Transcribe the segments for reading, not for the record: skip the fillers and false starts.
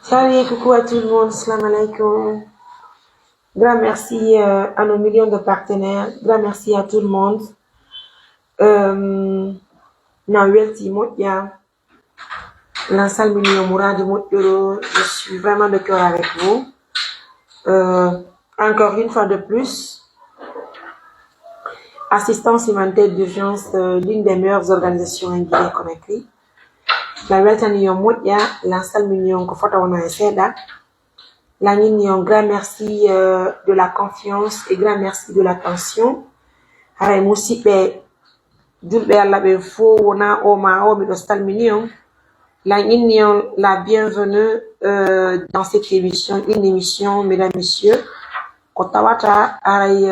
Salut, coucou à tout le monde, salam alaikum. Grand merci à nos millions de partenaires. Grand merci à tout le monde. Nawelti Motia, Lansal Million Mourad Mouturo, je suis vraiment de cœur avec vous. Encore une fois de plus, assistance humanitaire d'urgence, l'une des meilleures organisations en Guinée-Conakry. Nawelti Million Motia, Lansal Million Kofota Wana Seda. Un grand merci de la confiance et grand merci de l'attention. Haray musibe julbe Allah be fo wona o ma o mi do salminion. La bienvenue dans cette émission, une émission, mesdames, messieurs. Kotawata haray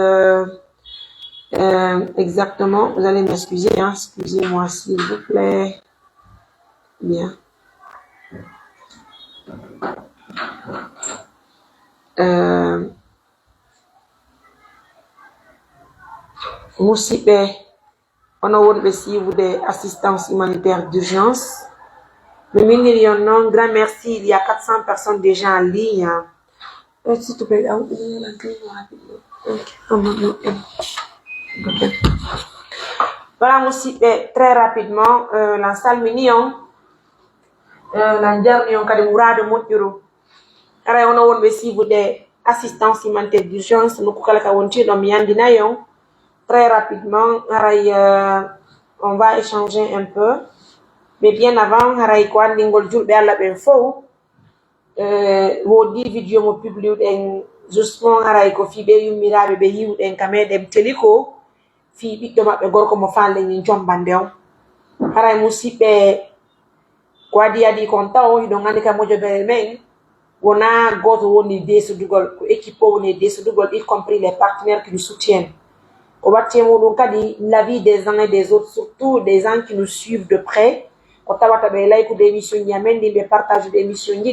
exactement, vous allez m'excuser, hein, excusez-moi s'il vous plaît. Bien. Musibe, on a wonbe si vous des assistances humanitaires d'urgence. Le million non, grand merci, il y a 400 personnes déjà en ligne. S'il te plaît, voilà, musibe, très rapidement, la salle mignon, la dernière cas de Mourad Mouturo. Alors, on a wonbe si vous des assistances humanitaires d'urgence, nous kukalaka wonti dans Miandinayon. Très rapidement, on va échanger un peu. Mais bien avant, haray ko andi ngol julbe Allah ben fo wodi video mo publié den justement haray ko fi be yummirabe be yiwden kameden teliko fi biddo mabbe gorko mo falle ni jombandew haray musibe ko adi konta o do ngandi kam mojo bere men wona goto woni desudugol ko équipe woni desudugol y compris les partenaires qui nous soutiennent. La vie des uns et des autres, surtout des gens qui nous suivent de près. Quand tu as des émissions, des partages d'émissions,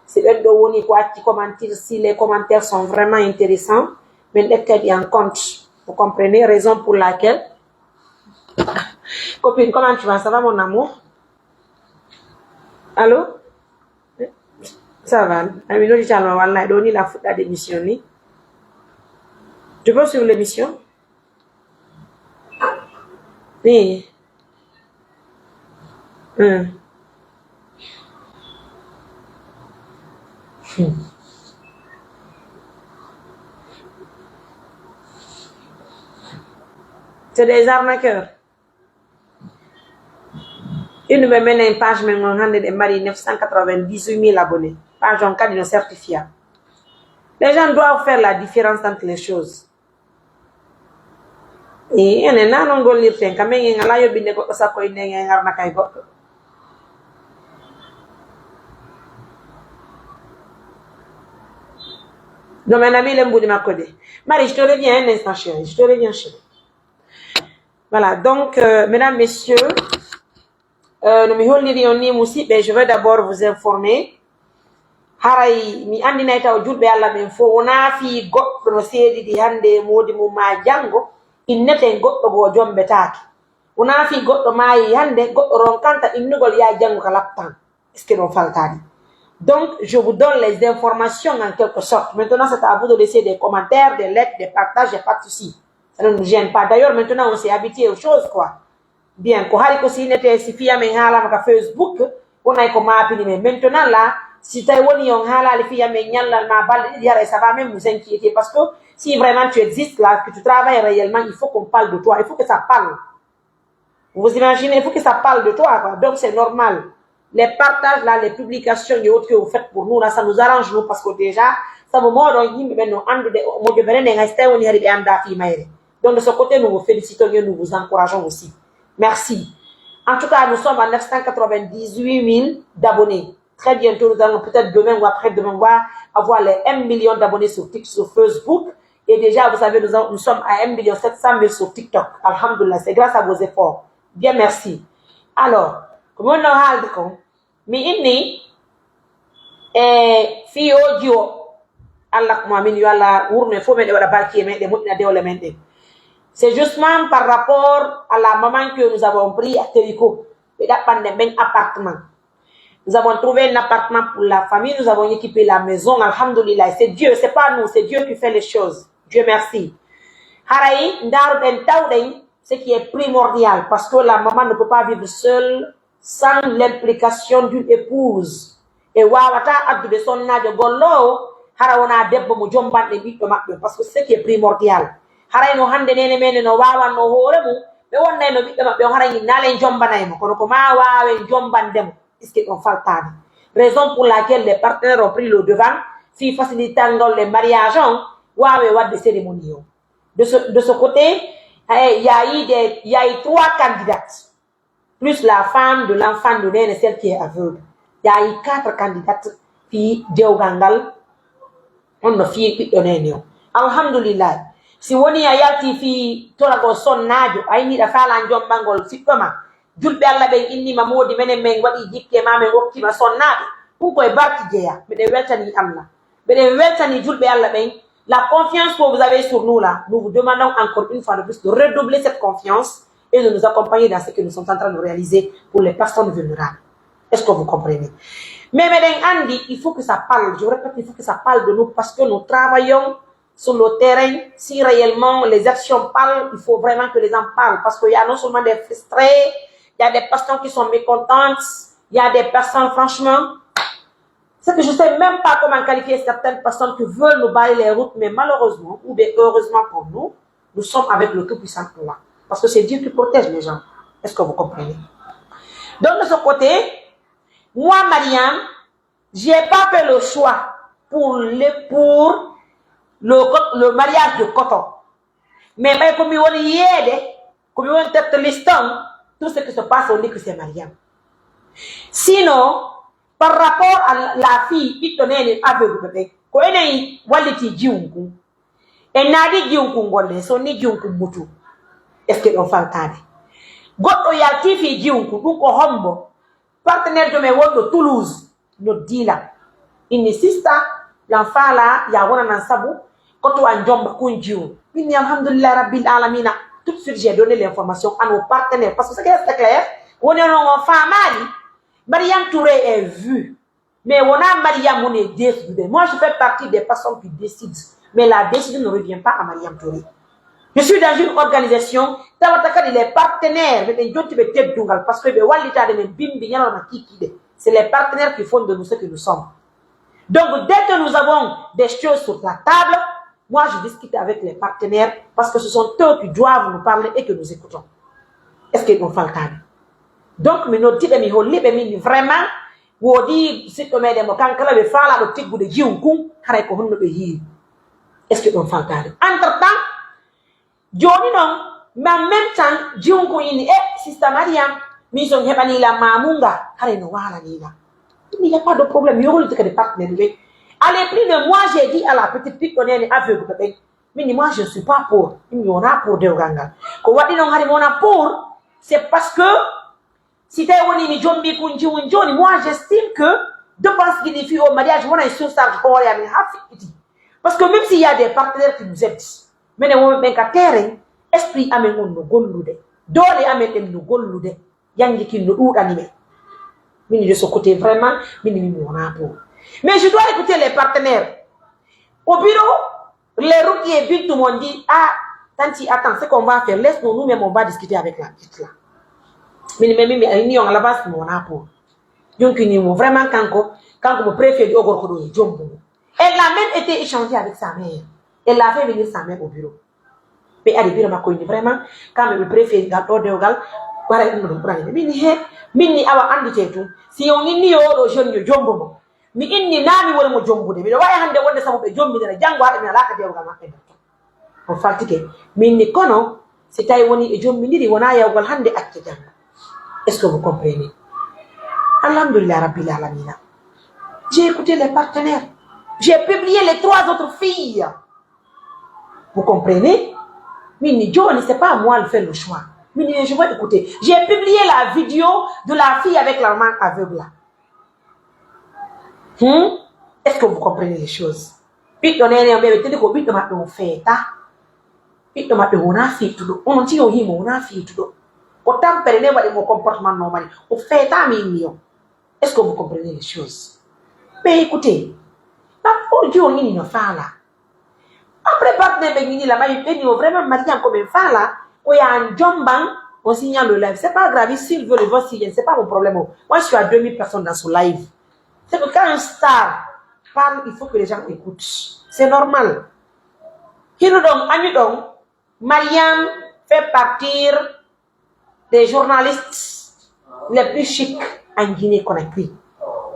c'est eux qui commentent si les commentaires sont vraiment intéressants. Mais il y a un compte. Vous comprenez, raison pour laquelle. Copine, comment tu vas? Ça va, mon amour? Allô? Ça va. Amino, je t'ai donné la faute à l'émission. Tu peux suivre l'émission? Oui. C'est des arnaqueurs. Une me mène une page, mais on a des maris 998 000 abonnés. Page en cas de certificat. Les gens doivent faire la différence entre les choses. Et il y a un peu de temps, quand même, il y a un peu de temps, il y a un peu de temps. Donc, mon ami, il est ma code. Marie, je te reviens un instant, chérie. Je te reviens, chérie. Voilà, donc, mesdames, messieurs, je veux d'abord vous informer. Haray mi andina taw julbe Allah ben fo wona fi goddo no seedi di hande modi mu ma jango innete goddo go jombe taaki wona fi goddo maayi hande goddo ronkanta innugol ya jango kala tan est-ce que non faltani. Donc je vous donne les informations en quelque sorte. Maintenant c'est à vous de laisser des commentaires, des lettres, des partages, il n'y a pas de souci, ça ne nous gêne pas. D'ailleurs maintenant on s'est habitué aux choses quoi. Bien ko hari ko si nete si fiya men hala maka Facebook wona ko maapini mais maintenant là si tu ça va même vous inquiéter parce que si vraiment tu existes là, que tu travailles réellement, il faut qu'on parle de toi, il faut que ça parle. Vous imaginez, il faut que ça parle de toi, quoi. Donc c'est normal. Les partages là, les publications et autres que vous faites pour nous là, ça nous arrange nous parce que déjà, ça me mord donc de ce côté, nous vous félicitons et nous vous encourageons aussi. Merci. En tout cas, nous sommes à 998 000 d'abonnés. Très bientôt, nous allons peut-être demain ou après-demain, on va avoir les 1 million d'abonnés sur Facebook. Et déjà, vous savez, nous sommes à 1 700 000 sur TikTok. Alhamdulillah, c'est grâce à vos efforts. Bien, merci. Alors, comme on a dit, mais inni, fio dio, Allah kumamin yo Allah urne fo me de wala barki me de mutna de wala mende. C'est justement par rapport à la maman que nous avons pris à Telico, et d'apprendre un appartement. Nous avons trouvé un appartement pour la famille, nous avons équipé la maison, alhamdoulilah. C'est Dieu, c'est pas nous, c'est Dieu qui fait les choses. Dieu merci. Haraï, ce qui est primordial, parce que la maman ne peut pas vivre seule sans l'implication d'une épouse. Et wawata abdu de son najo gollo, harawana debbo mo jomban de biddo mabbe, parce que ce qui est primordial. Haray no hande nene mene no wawan no hore mu, be wonnay no biddo mabbe haray nalen jombanay mo, kono ko ma wawe jombandemo, puisque on faltani. Raison pour laquelle les partenaires ont pris le devant, fi facilitant les mariages, wawe wad cérémonie. De ce côté, il y a eu 3 candidates, plus la femme de l'enfant de Nene, celle qui est aveugle. Il y a eu 4 candidates, puis Diogangal, on a fait alhamdulillah. Si on y a yati fi torago son najo, aini da fala njom bangol sitoma, julbe alla be inni mamodi menen men wadi jikke mame wokti ma son najo, pour ko e barki jeya, be de weltani amna. Be de weltani julbe alla be. La confiance que vous avez sur nous là, nous vous demandons encore une fois de plus de redoubler cette confiance et de nous accompagner dans ce que nous sommes en train de réaliser pour les personnes vulnérables. Est-ce que vous comprenez? Mais Andy, il faut que ça parle, je répète, il faut que ça parle de nous parce que nous travaillons sur le terrain. Si réellement les actions parlent, il faut vraiment que les gens parlent parce qu'il y a non seulement des frustrés, il y a des personnes qui sont mécontentes, il y a des personnes franchement... C'est que je ne sais même pas comment qualifier certaines personnes qui veulent nous balayer les routes, mais malheureusement, ou bien heureusement pour nous, nous sommes avec le Tout-Puissant là. Parce que c'est Dieu qui protège les gens. Est-ce que vous comprenez? Donc de ce côté, moi, Mariam, je n'ai pas fait le choix pour le mariage de coton. Mais comme on y est, comme on est listant, tout ce qui se passe, on dit que c'est Mariam. Sinon, par rapport à la fille qui tenait aveugle bébé, quand elle est waliti jiunku, et nadi jiunku ngole, son ni jiunku mutu. Est-ce que on fait tard? Goto ya tifi jiunku, donc hombo, partenaire de mes de Toulouse, nous dit là, il insiste, l'enfant là, ya wana nansabu, koto anjomba kunjiu. Bini alhamdulillah rabbil alamina. Tout de suite j'ai donné l'information à nos partenaires parce que c'est clair, on est en famille. Mariam Touré est vue. Mais on a Mariam, on est décidé. Moi, je fais partie des personnes qui décident. Mais la décision ne revient pas à Mariam Touré. Je suis dans une organisation, il est partenaire, parce que c'est les partenaires qui font de nous ce que nous sommes. Donc, dès que nous avons des choses sur la table, moi, je discute avec les partenaires parce que ce sont eux qui doivent nous parler et que nous écoutons. Est-ce qu'ils nous font le temps? Donc, mais nous disons vraiment, vous dites, si tu mets des mots, quand tu as fait la petite bout de Jiunku, est-ce que nous fait le temps? Entre-temps, Johnny non, mais en même temps, Jiunku ini, Sister Mariam, mais son hebani la mamunga, il n'y a pas de problème, il y a des partenaires. Allez, plus de moi, j'ai dit à la petite fille qu'on est aveugle, mais moi, je ne suis pas pour. Il y en a pour de Uganda. Quand on dit pour, c'est parce que si tu es moi, j'estime que de penser qu'il y a au mariage, on a une source parce que même s'il y a des partenaires qui nous aident, mais on a un terrain, esprit amène nous gollude, dole amène nous gollude, yangi qui nous animé. Mais de ce côté, vraiment, mais je dois écouter les partenaires. Au bureau, les routiers vite tout le monde dit, ah, tanti, attends, ce qu'on va faire, laisse-nous, nous-mêmes, on va discuter avec la petite là. Mais on a la base, mon apport. Donc, vraiment, quand on préfère du Ogorkodo, elle a même été échangée avec sa mère. Elle a fait venir sa mère au bureau. Mais elle est vraiment, quand on préfère gâteau de Ogal, Mini awa andi tetu si on inni yo jeune yo jombo mi inni nami wala mo jombude mi way hande wonde sama be jombi dara jango hada mi alaka deewga makko on fatike minni kono si tay woni e jombi ndiri wona yawgal hande acce jang. Est-ce que vous comprenez? Alhamdulillah rabbil alamin. J'ai écouté les partenaires, j'ai publié les 3 autres filles. Vous comprenez? Minni Johnny, c'est pas à moi de faire le choix. Je vais écouter. J'ai publié la vidéo de la fille avec la main aveugle. Est-ce que vous comprenez les choses? Puis on est en train de dire que on fait ça. Puis on a fait tout. On dit on a fait tout. Autant perdre mon comportement normal. On fait ça mignon. Est-ce que vous comprenez les choses? Mais écoutez, aujourd'hui, on est une femme là. Après, partenaire Benini, là, il vraiment marié comme une femme là. Où il y a un jambang, on signale le live. C'est pas grave, s'il veut le voir, c'est pas mon problème. Moi, je suis à 2000 personnes dans son live. C'est que quand un star parle, il faut que les gens écoutent. C'est normal. Mariam fait partir des journalistes les plus chics en Guinée-Conakry.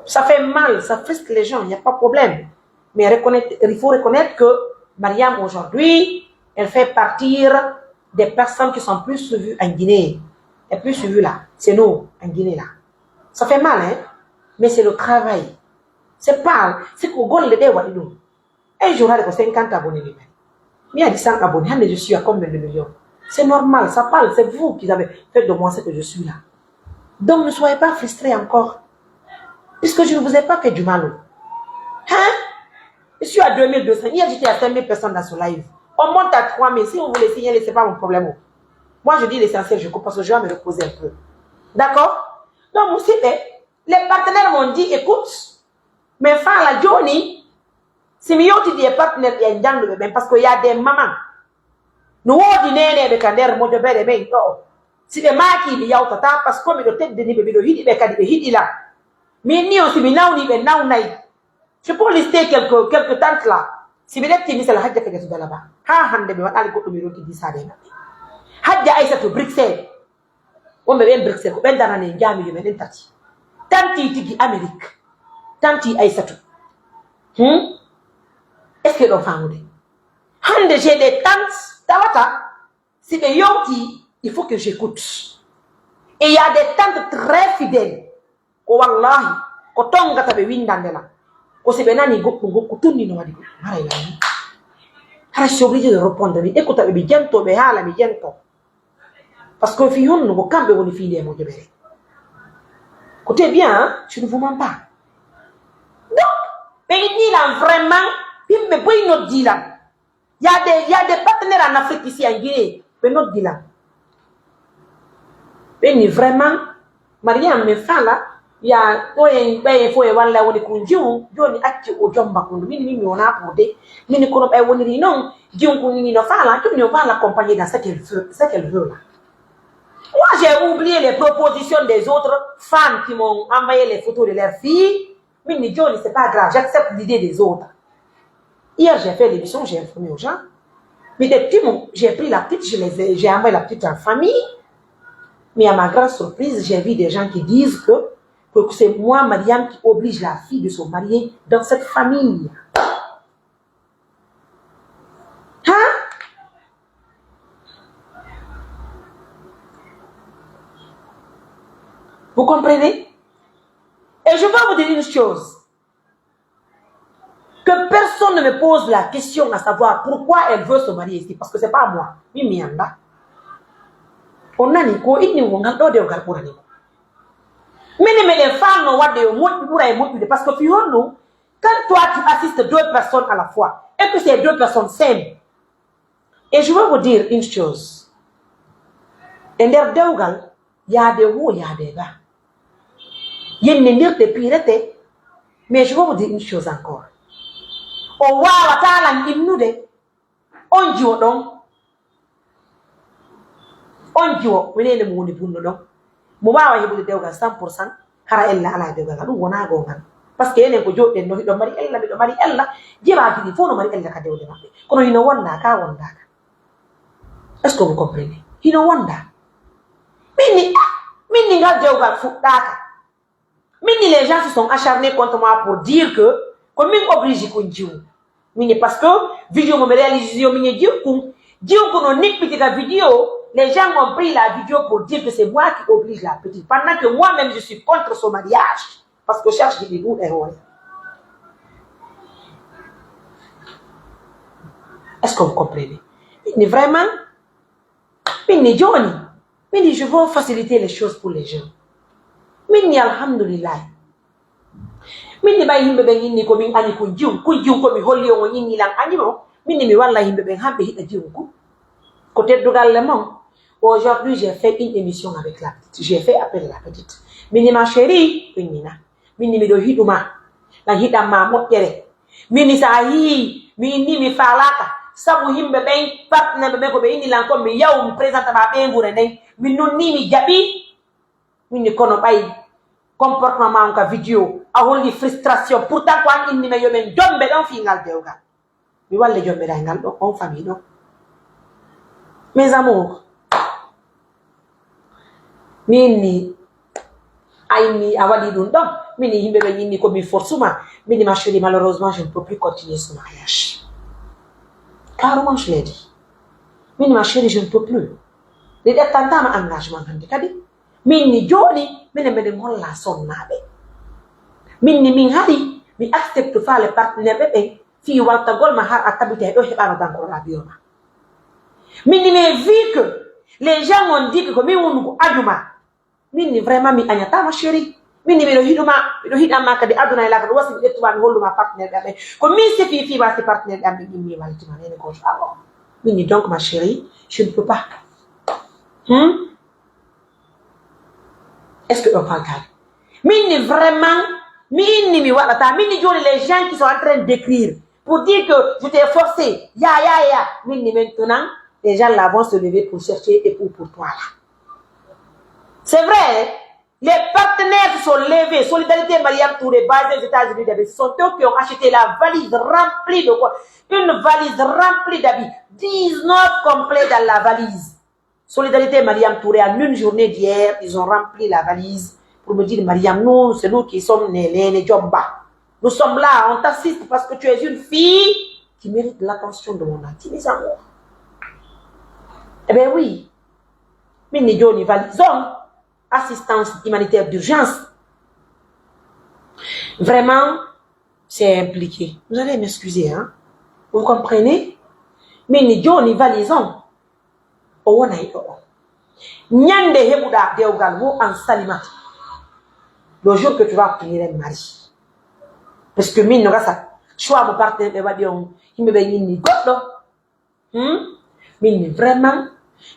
Ça fait mal, ça frustre les gens, il n'y a pas de problème. Mais il faut reconnaître que Mariam, aujourd'hui, elle fait partir des personnes qui sont plus suivies en Guinée. Les plus suivies là, c'est nous, en Guinée là. Ça fait mal, hein? Mais c'est le travail. C'est pas, c'est qu'on gagne les deux. Un jour, il y a 50 abonnés. Mais il y a 100 abonnés, je suis à combien de millions? C'est normal, ça parle, c'est vous qui avez fait de moi ce que je suis là. Donc ne soyez pas frustrés encore. Puisque je ne vous ai pas fait du mal. Hein? Je suis à 2200. Hier, j'étais à 5000 personnes dans ce live. On monte à 3000. Si vous voulez signaler, ce n'est pas mon problème. Moi, je dis l'essentiel, je coupe parce que je vais me reposer un peu. D'accord? Donc, vous savez, les partenaires m'ont dit, écoute, mais fin la Johnny, si je dis des partenaires, il y a une dame de bébé, parce qu'il y a des mamans. Nous, on dit, avec un air, mon bébé, mais si les marques, il y a autant, parce que le tête de bébé, le hidi, le hidi là. Mais ni on s'est mis là, on y va, là, on aille. Je peux lister quelques tantes là. Si vous êtes timide, c'est la hadja qui est là-bas. Ha, hande, mais on a le numéro qui dit ça. Hadja Aïssa to Bruxelles. On me vient Bruxelles. On dans un gamme, il me tati. Tanti tigi Amérique. Tanti Aïssa to. Est-ce que l'on fait un hande, j'ai des tantes. Tawata. Si les yonti, il faut que j'écoute. Et il y a des tantes très fidèles. Oh wallahi, ko tonga tabe windandela. Ko se benani go kutuni no wadi. Hara ilani. Hara je suis obligé de répondre. Écoute, tabe biento be hala biento. Parce que fi hon no kambe woni fi le mo jebere. Écoutez bien, hein? Je ne vous mens pas. Donc, mais il dit là vraiment, pimbe boy no dit là. Il y a des partenaires en Afrique ici en Guinée, mais non dit là. Mais vraiment, Mariam me fait là. Ya oyen baye fo e walla woni ko jiwu joni acci o jomba ko min wona pode min ko no bay woni non jiwu ko ni no fala to ni on va l'accompagner dans ce qu'elle veut là. Moi j'ai oublié les propositions des autres femmes qui m'ont envoyé les photos de leurs filles. Mais Johnny, c'est pas grave, j'accepte l'idée des autres. Hier j'ai fait l'émission, j'ai informé aux gens. Mais des petits j'ai pris la petite, j'ai envoyé la petite en famille. Mais à ma grande surprise, j'ai vu des gens qui disent que c'est moi, Mariam, qui oblige la fille de se marier dans cette famille. Hein? Vous comprenez? Et je vais vous dire une chose. Que personne ne me pose la question à savoir pourquoi elle veut se marier ici. Parce que ce n'est pas moi. On a Nico, il n'y a pas de garde. Mais les femmes n'ont pas de parce que nous, quand toi tu assistes deux personnes à la fois, et que ces deux personnes s'aiment, et je vais vous dire une chose. Il y a des hauts, il y a des bas. Il y a des pires, mais je vais vous dire une chose encore. On Muma wa hibu dewgal 100% hara ella ala dewgal du wona gongal parce que enen ko jodden no do mari ella jeba gidi fo no mari ella ka dewde mabbe kono hino wonda ka est-ce que vous comprenez hino wonda minni ngal dewgal fuddaka minni les gens se sont acharnés contre moi pour dire que comme min oblige ko jiw minni parce que vidéo mo réalise yo minni jiw ko no nikpiti ka vidéo. Les gens ont pris la vidéo pour dire que c'est moi qui oblige la petite. Pendant que moi-même, je suis contre son mariage. Parce que je cherche des bouts erreurs. Est-ce que vous comprenez? Mais vraiment, mais Johnny, mais je veux faciliter les choses pour les gens. Mais alhamdulillah. Mais ba himbe ben ni ko min ani ko jiw comme holli on ni lan ani mo min mi walla himbe ben hambe hida jiw ko côté dogal le mom. Aujourd'hui, j'ai fait une émission avec la petite. J'ai fait appel à la petite. Mais ma chérie, min ni mi do hiduma la hidama moƴƴere min sa yi min ni mi falaka sabu himbe ben partner be ko be indi lan ko mi yaw mi présente ma be ngure nden min non ni mi jabi min ni kono bay comportement ma ka video a holli frustration pourtant ko an indi me yo men jombe don fingal dewgal mi walle jombe dangal do on famille do mes amours mini aini awali dun donc mini himbe be yini ko mi forcément mini ma chérie malheureusement je ne peux plus continuer ce mariage carrément je l'ai dit mini ma chérie je ne peux plus les attendants ma engagement hande kadi mini joni mini me de ngolla sonnabe mini min hari mi accepte fa le partenaire be fi walta gol ma har atabite do hebano encore la bioma mini me vu que les gens ont dit que mi wonu aduma mini vraiment mi anyata ma chérie mini me do hidama kadi aduna ila ko wasi de tuba mi hollu ma partenaire be ko mi se fi ba se partenaire am bi mi walti ma ne ko alors mini donc ma chérie je ne peux pas est-ce que on parle mini vraiment mini mi wala mini joli les gens qui sont en train d'écrire pour dire que je t'ai forcé ya mini maintenant les gens là vont se lever pour chercher et pour toi là. C'est vrai, les partenaires se sont levés. Solidarité Mariam Touré, basée aux États-Unis d'Amérique, ce sont eux qui ont acheté la valise remplie de quoi? Une valise remplie d'habits. 19 complets dans la valise. Solidarité Mariam Touré, en une journée d'hier, ils ont rempli la valise pour me dire, Mariam, nous, c'est nous qui sommes les Djomba. Nous sommes là, on t'assiste parce que tu es une fille qui mérite l'attention de mon âme. Mes amours. Eh bien oui, Mini Johnny Valison, assistance humanitaire d'urgence. Vraiment, c'est impliqué. Vous allez m'excuser, hein? Vous comprenez? Mini Johnny Valison, oh on a eu. Nyande Hebuda Deogalwo en Salimat. Le jour que tu vas obtenir un mari. Parce que Mini Nogasa, choix mon partenaire, il me dit ni godo. Mini vraiment.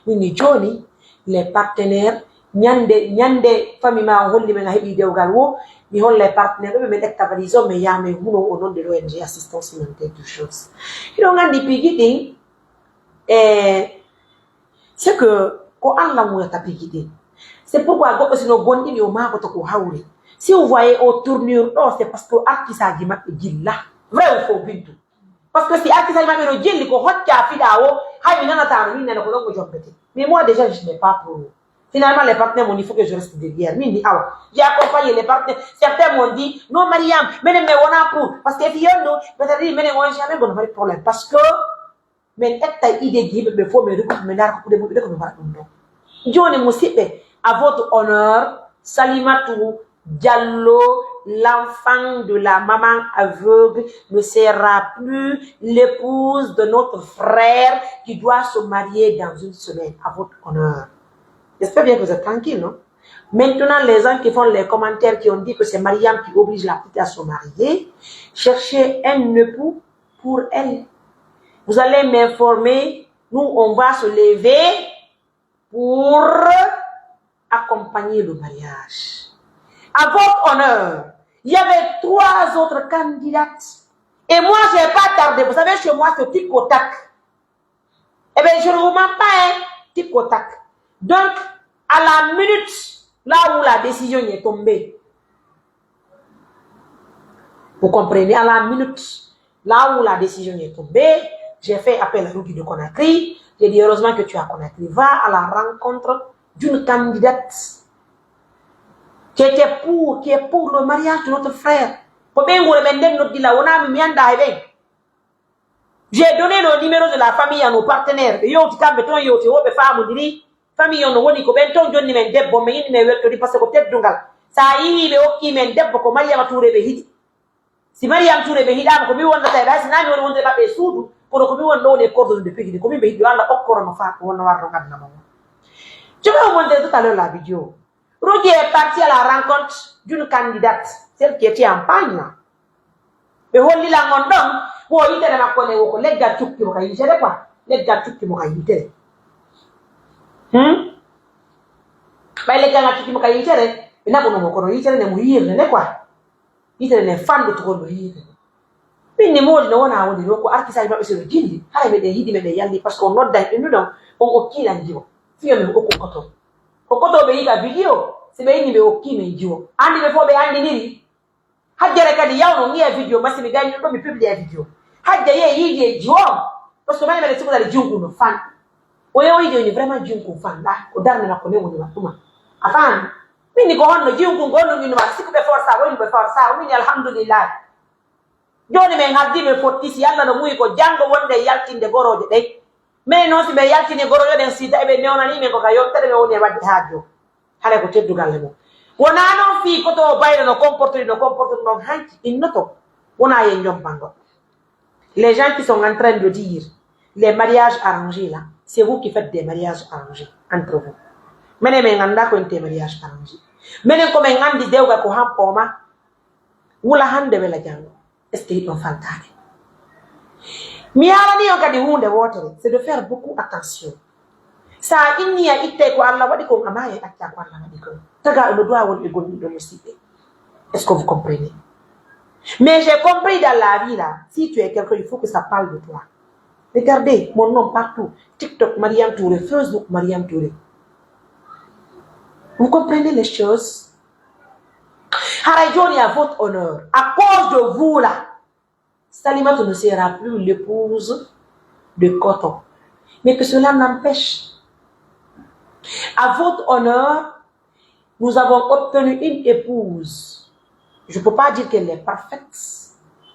Mini Johnny, les partenaires, nyande famille ma holli men hebi dewgal wo mi hol les partenaires be men ektabalizo me ya me huno au nom de l'ONG assistance humanitaire d'urgence. Il on ngandi pigiti c'est que ko Allah mo ta pigiti. C'est pourquoi go sino gondi ni o ma ko to ko hawri. Si vous voyez au tournure c'est parce que artisa gi mak gilla. Vrai ou faux bintu. Parce que si artisa ma me no jelli ko hokka fidawo hay nana ta ni nana ko do jobbete. Mais moi déjà je n'ai pas pour eux. Finalement, les partenaires m'ont dit, il faut que je reste derrière. J'ai accompagné les partenaires. Certains m'ont dit, non, Mariam, mais on a pour. Parce que si on peut-être dit, mais on n'a jamais de problème. Parce que, mais cette idée dit, il faut me recouper, mais là, pour me faire Johnny Moussipe, à votre honneur, Salimatou Diallo, l'enfant de la maman aveugle, ne sera plus l'épouse de notre frère qui doit se marier dans une semaine. À votre honneur. J'espère bien que vous êtes tranquille, non? Maintenant, les gens qui font les commentaires qui ont dit que c'est Mariam qui oblige la petite à se marier, cherchez un époux pour elle. Vous allez m'informer, nous, on va se lever pour accompagner le mariage. À votre honneur, il y avait 3 autres candidates. Et moi, je n'ai pas tardé. Vous savez, chez moi, c'est tic au tac. Eh bien, je ne vous mens pas, hein, tic au tac. Donc, à la minute, là où la décision est tombée, vous comprenez, à la minute, là où la décision est tombée, j'ai fait appel à Ruki de Conakry. J'ai dit, heureusement que tu es à Conakry. Va à la rencontre d'une candidate qui est pour le mariage de notre frère. J'ai donné le numéro de la famille à nos partenaires. Famille on woni ko ben ton jonni men debbo men yini me weltori parce que teddungal sa yi be okki men debbo ko Mariam Touré be hidi si Mariam Touré be hidama ko mi wonda tay basi nami woni wonde babbe suudu pour ko mi wonno les cordons de pigidi ko mi be hidi wala okkoro no fa ko wonno wardo gadna mo. Je vais vous montrer tout à l'heure la vidéo. Roger est parti à la rencontre d'une candidate, celle qui était en pagne. Et holli la ngondon wo yitere makone wo ko legga tukki mo kay yitere quoi legga tukki mo kay yitere. Bah les gars qui me caillent tere, il n'a pas de mokono yitere ne mourir ne quoi. itene fandu to gondo yite pinni modi no wona woni ko artiste ba be so gindi hay me de hidi me de yaldi parce qu'on nodda inu don on okila njiwo fiyo me ko koto be yiga video se be ni be okime njiwo andi be fo be andi niri hajjere kadi yawno ngiya video masi mi gagni do mi publier video hajja ye yidi jiwo parce que mane siku dali jungu no fan oyo yidi ni vraiment jungu fan la o darne na ko ne woni watuma afan mini ko honno jungu ngono ni ma siku be força woni be força woni alhamdulillah joni men haddi be fottisi yalla no muy ko jango wonde yaltinde goroje dey mais non si be yaltine goroje den sita e be newnani men ko ka yottere be woni wadde haajo hale ko teddugal le mo wona non fi ko to bayre no comporter non hanki innoto wona ye njombango. Les gens qui sont en train de dire les mariages arrangés là, c'est vous qui faites des mariages arrangés entre vous. Mene me nganda ko ente mariage arrangé. Mene ko me ngandi dewga ko hampoma wula hande wala jango. Est-ce qu'ils ont fantane? Mi ala ni okadi hunde wotere, c'est de faire beaucoup attention. Sa inni ya itte ko Allah wadi ko amaye akya ko Allah wadi ko. Taga le doit won ego ni do musibe. Est-ce que vous comprenez? Mais j'ai compris dans la vie là, si tu es quelqu'un, il faut que ça parle de toi. Regardez mon nom partout. TikTok, Mariam Touré, Facebook, Mariam Touré. Vous comprenez les choses? Harajoni à votre honneur. À cause de vous là, Salimata ne sera plus l'épouse de Koto. Mais que cela n'empêche. À votre honneur, nous avons obtenu une épouse. Je ne peux pas dire qu'elle est parfaite,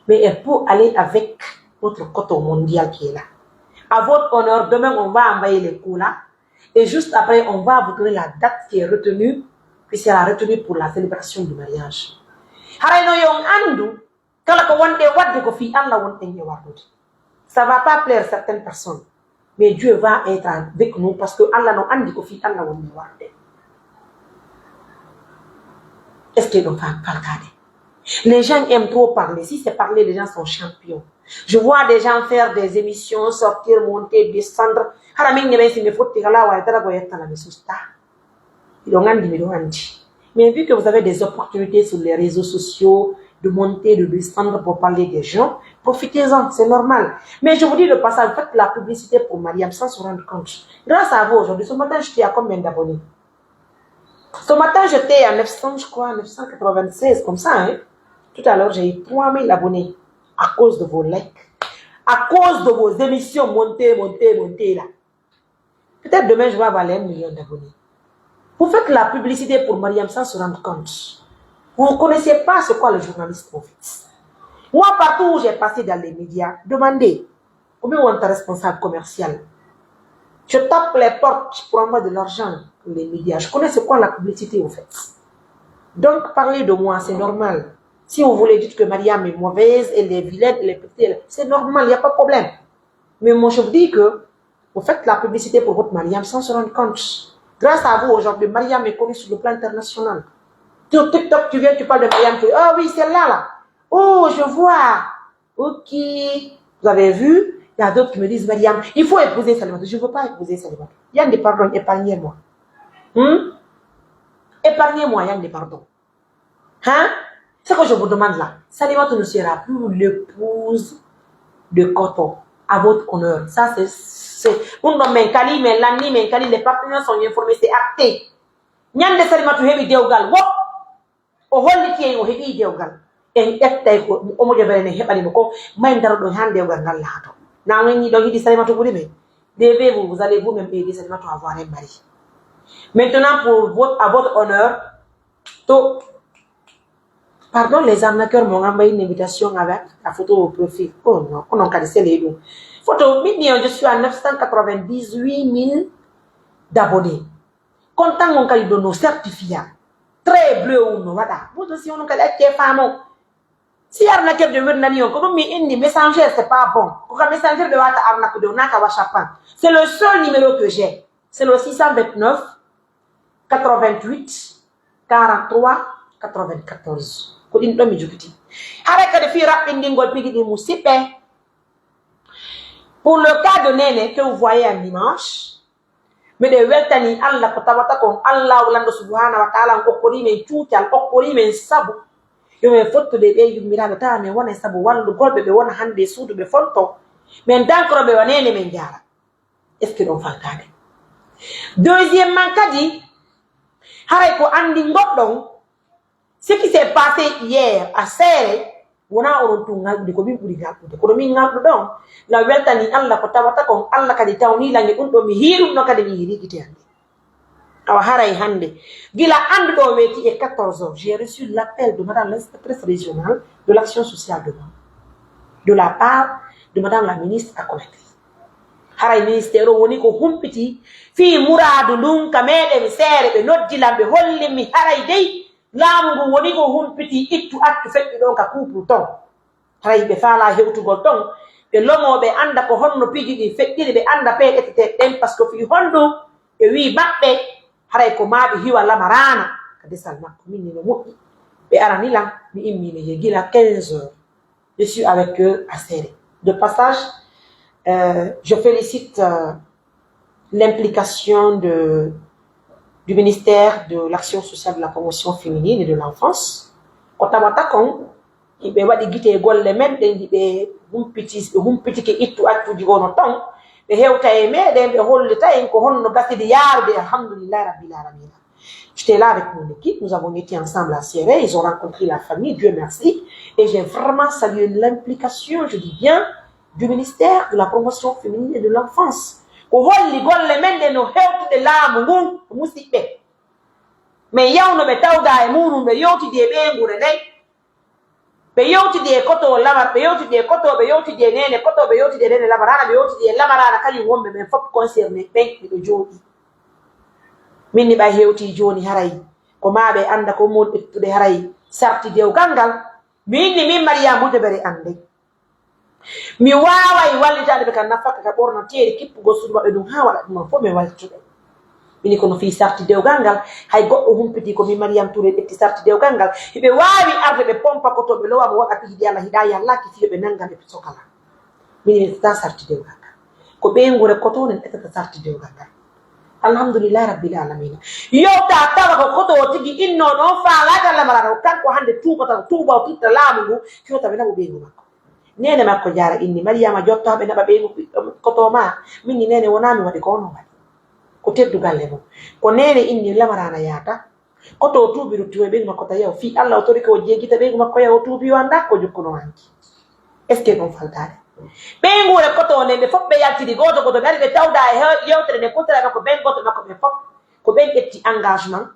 mais elle peut aller avec notre coton mondial qui est là. À votre honneur, demain on va envoyer les coups là, et juste après on va vous donner la date qui est retenue, qui sera retenue pour la célébration du mariage. Ça ne va pas plaire à certaines personnes, mais Dieu va être avec nous parce que Allah nous a dit que fi Allah wonde warde. Est-ce que nous pas regarder? Les gens aiment trop parler. Si c'est parler, les gens sont champions. Je vois des gens faire des émissions, sortir, monter, descendre. Mais vu que vous avez des opportunités sur les réseaux sociaux, de monter, de descendre pour parler des gens, profitez-en, c'est normal. Mais je vous dis le passage, faites la publicité pour Mariam sans se rendre compte. Grâce à vous aujourd'hui, ce matin, j'étais à combien d'abonnés? Ce matin, j'étais à 900, je crois, 996, comme ça, hein. Tout à l'heure, j'ai eu 3000 abonnés à cause de vos likes, à cause de vos émissions montées là. Peut-être demain, je vais avoir 1 million d'abonnés. Vous faites la publicité pour Mariam sans se rendre compte. Vous ne connaissez pas ce qu'est le journaliste profite. Moi, partout où j'ai passé dans les médias, demandez combien on est responsable commercial. Je tape les portes pour envoyer de l'argent pour les médias. Je connais ce qu'est la publicité, au fait. Donc, parlez de moi, c'est normal. Si vous voulez dire que Mariam est mauvaise, elle est vilaine, elle est petite, c'est normal, il n'y a pas de problème. Mais moi, je vous dis que vous faites la publicité pour votre Mariam sans se rendre compte. Grâce à vous, aujourd'hui, Mariam est connue sur le plan international. Sur TikTok, tu viens, tu parles de Mariam. Ah oui, celle-là, là. Oh, je vois. Ok. Vous avez vu? Il y a d'autres qui me disent, Mariam, il faut épouser Salimata. Je ne veux pas épouser Salimata. Il y a des pardons, épargnez-moi. Épargnez-moi, il y a des pardons. Hein? Ce que je vous demande là, Salimata ne sera plus l'épouse de Koto, à votre honneur. Ça, c'est... Les partenaires sont informés, c'est acté. Nyande Salimata hebi dewgal wop o holliti en o hebi dewgal en ettay ko o mo jabere hebani ko may ndaro do han dewgal ngal laato na ngani do hidi Salimata buri be devez vous allez vous même aider Salimata à avoir un mari. Maintenant pour à votre honneur to pardon les arnaqueurs m'ont envoyé une invitation avec la photo au profil. Oh non, on a cassé les deux. Photo je suis à 998 000 d'abonnés. Content mon cali de nos certificats. Très bleu ou non, voilà. Vous aussi, on a été femme. Si arnaqueur de Mernani, on comme une messenger, c'est pas bon. Pour un messenger de Wata arnaque de Naka Wachapan. C'est le seul numéro que j'ai. C'est le 629 88 43 94. Kodin do mi jukuti. Haraka de fira indingol pigi di musipe. Pour le cas de Néné que vous voyez un dimanche, mais de weltani Allah ko tabata ko Allah wala subhanahu wa ta'ala ko kori men tutal ko kori men sabu yo me fotto de be yummiraɓe tawa min wona sabu wallugolɓe ɓe wona hande suudu ɓe fonto min dankoroɓe wanene min jara est ce que ɗon faltade deuxièmement kadi haray ko andi goɗɗon ce qui s'est passé hier à Séré wona onon tun ngalɗude ko min ɓuri ngalɗude kono min ngalɗu ɗon la weltani Allah ko tawata kon Allah kadi tawnilange ɗum ɗo mi hiirum ɗo kadi mi hirigite hande awa haray hande gila anduɗo weeti e 14 h j'ai reçu l'appel de madame l'inspectrice régionale de l'action sociale de la part de madame la ministre Akonati haray ministére o woni ko humpiti fi mouradu ndun ka meɗen Séré ɓe noddilam ɓe hollimi haray dey laamu ngu woni ko humpiti ittu accu feƴƴi ɗon ka couple ton haray ɓe faala hewtugol ton ɓe lomoɓe anda ko honno piiji ɗi feƴƴiri ɓe anda peɗetete ɗen par ce que fi hondu ɓe wi maɓɓe haray ko maaɓe hiwa lamarana ka desal makko minni no moƴƴi ɓe aranilan mi immine ye gila 15 h je suis avec eux à Séré de passage je félicite l'implication du ministère de l'Action sociale, de la promotion féminine et de l'enfance. Otamata kon, ibe wadi gite golle men den dibe humpiti ke ittu accu digono ton, be hewta e meden be hollita en ko honno gasidi yarde alhamdulillah rabbil alamin. J'étais là avec mon équipe, nous avons été ensemble à Séré, ils ont rencontré la famille, Dieu merci, et j'ai vraiment salué l'implication, je dis bien, du ministère de la promotion féminine et de l'enfance. Ko holli golle men de no hewtude laamu ngun musidɓe mais yawno ɓe tawda e muɗum ɓe yewtidi e ɓeygure nden ɓe yewtidi e koto lamar ɓe yewtidi e koto ɓe yewtidi e nene koto ɓe yewtidi e nene lamarana ɓe yewtidi e lamarana kañum wonɓe ɓen fof concerné ɓen ɓeɗo jooɗi minni ɓay hewti joni haray ko maɓe anda ko mon ƴettude haray sarti dewgal ngal minni min Mariama Boudébéré ande mi waaway wallitaade ɓe kan nafaka ka ɓornateeri kippugo suudu maɓɓe ɗum haa waɗa ɗum fof mi waltuɓe mini kono fii sarti dewgal ngal hay goɗɗo humpiti ko min Mariame Touré ƴetti sarti dewgal ngal hiɓe waawi arde ɓe pompa koto ɓe lowa mo waɗa piiji Allah hiɗa yallaki fiyo ɓe nannga ɓe sokala mini mi ƴettata sarti dewgal ngal ko ɓeygure koto nen ƴettata sarti dewgal ngal alhamdulillahi rabbil alamina yowta tawa ko koto tigi inno ɗon faalaade Allah marano kanko hannde tuubata tuuba o titta laamu ngu fiyota ɓe naɓo ɓeygu makko nene makko jara inni Mariama jottaɓe naɓa ɓeygu koto ma minni nene wonami waɗi ko ono waɗi ko teddugalle mum ko nene inni lamarana yaata koto tuubi ruttiwo e ɓeygu makko ta yaw fi Allah o tori ko jeegita ɓeygu makko yaw tuubi o anda ko jokkuno hanki est ce que ɗum faltade ɓeygure koto nen ɓe fof ɓe yaltidi goto goto ɓe ari ɓe tawda e yewtere nde kuntiraɓe ko ɓen goto makko ɓe fof ko ɓen ƴetti engagement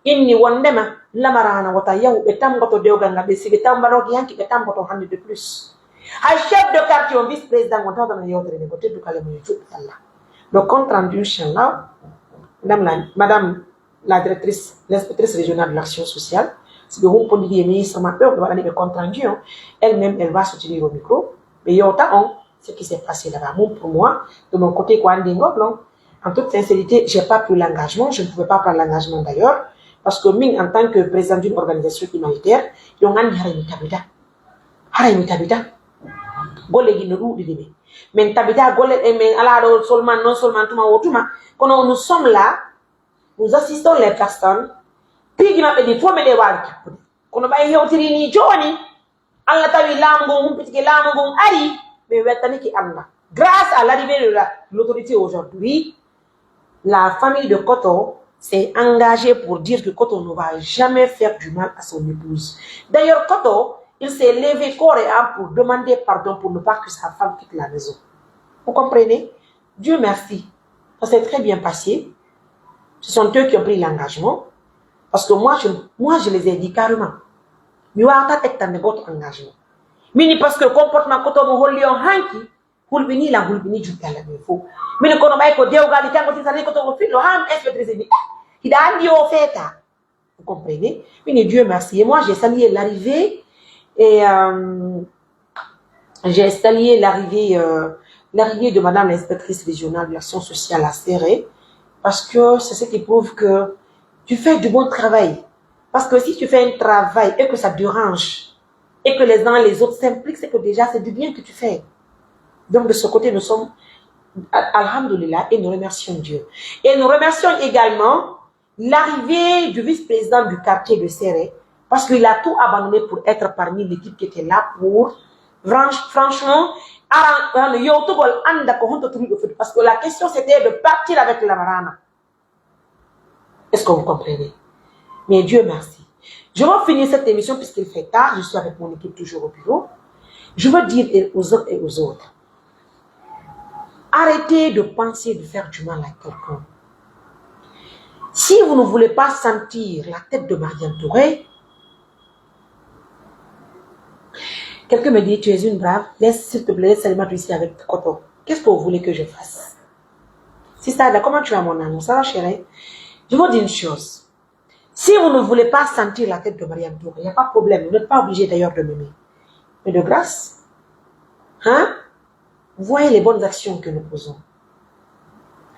inni wondema lamarana wota yaw ɓe tamgoto dewgal ngal ɓe si ɓe tambanoki hanki ɓe tamgoto hande de plus hay chef de quartier on vice président on tawdana yewtere nde ko teddukale mum juɓɓi Allah le compte rendu inchallah madame la directrice l'inspectrice régionale de l'action sociale si ɓe humpodiri e ministre maɓɓe ɓe waɗani ɓe compte rendu on elle même elle va soutenir au micro ɓe yewta on ce qui s'est passé là-bas mum pour moi de mon côté ko andi goɗɗon en toute sincérité j'ai pas pris l'engagement je ne pouvais pas prendre l'engagement d'ailleurs parce que min en tant que président d'une organisation humanitaire yo andi haray mi tabita golleji no ɗuɗiɗi ɓe min tabita golle ɗe min ala ɗo seulement non seulement tuma o tuma kono nous sommes là nous assistons les personnes piiji maɓɓe ɗi fof meɗe wawi kippude kono ɓay hewtiri ni joni Allah tawi laamu ngon humpitike laamu ngon ari ɓe weltaniki Allah grâce à l'arrivée de l'autorité aujourd'hui la famille de Koto s'est engagée pour dire que Koto ne va jamais faire du mal à son épouse d'ailleurs Koto il s'est levé corps et âme pour demander pardon pour ne pas que sa femme quitte la maison. Vous comprenez? Dieu merci. Ça s'est très bien passé. Ce sont eux qui ont pris l'engagement. Parce que moi, je les ai dit carrément. Mais on a votre engagement. Mais parce que le comportement que tu as eu en hanki, hulbini la hulbini juta la mefo. Mais ne kono baiko deo gali tango tisani ko to filo ham inspectrice ni. Il a dit au fait. Vous comprenez? Mais Dieu merci. Et moi, j'ai salué l'arrivée. Et j'ai salué l'arrivée de madame l'inspectrice régionale de l'action sociale à Séré parce que c'est ce qui prouve que tu fais du bon travail. Parce que si tu fais un travail et que ça dérange et que les uns et les autres s'impliquent, c'est que déjà c'est du bien que tu fais. Donc de ce côté, nous sommes, alhamdoulilah, et nous remercions Dieu. Et nous remercions également l'arrivée du vice-président du quartier de Séré. Parce qu'il a tout abandonné pour être parmi l'équipe qui était là pour, franchement, parce que la question c'était de partir avec la Marana. Est-ce que vous comprenez? Mais Dieu merci. Je vais finir cette émission puisqu'il fait tard. Je suis avec mon équipe toujours au bureau. Je veux dire aux uns et aux autres, arrêtez de penser de faire du mal à quelqu'un. Si vous ne voulez pas sentir la tête de Mariam Touré, quelqu'un me dit, tu es une brave, laisse s'il te plaît, laisse Salima ici avec Koto. Qu'est-ce que vous voulez que je fasse? Si ça là, comment tu as mon amour? Ça va chérie? Je vous dis une chose. Si vous ne voulez pas sentir la tête de Mariam Touré, il n'y a pas de problème. Vous n'êtes pas obligé d'ailleurs de m'aimer. Mais de grâce, hein? Voyez les bonnes actions que nous posons.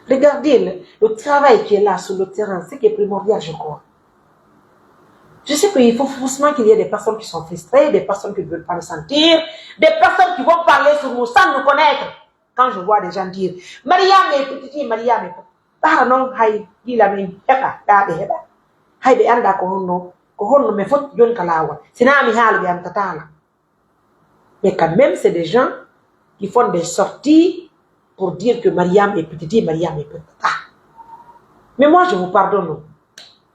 Regardez le travail qui est là sur le terrain, c'est qui est primordial, je crois. Je sais qu'il faut forcément qu'il y ait des personnes qui sont frustrées, des personnes qui ne veulent pas le sentir, des personnes qui vont parler sur nous sans nous connaître. Quand je vois des gens dire, Mariam est petite, Mariam est petite. Pardon, hay, il a mis, hay, be anda ko honno, me faut yon kalawa. C'est na mi hal bi am tatala. Mais quand même, c'est des gens qui font des sorties pour dire que Mariam est petite, Mariam est petite. Mais moi, je vous pardonne.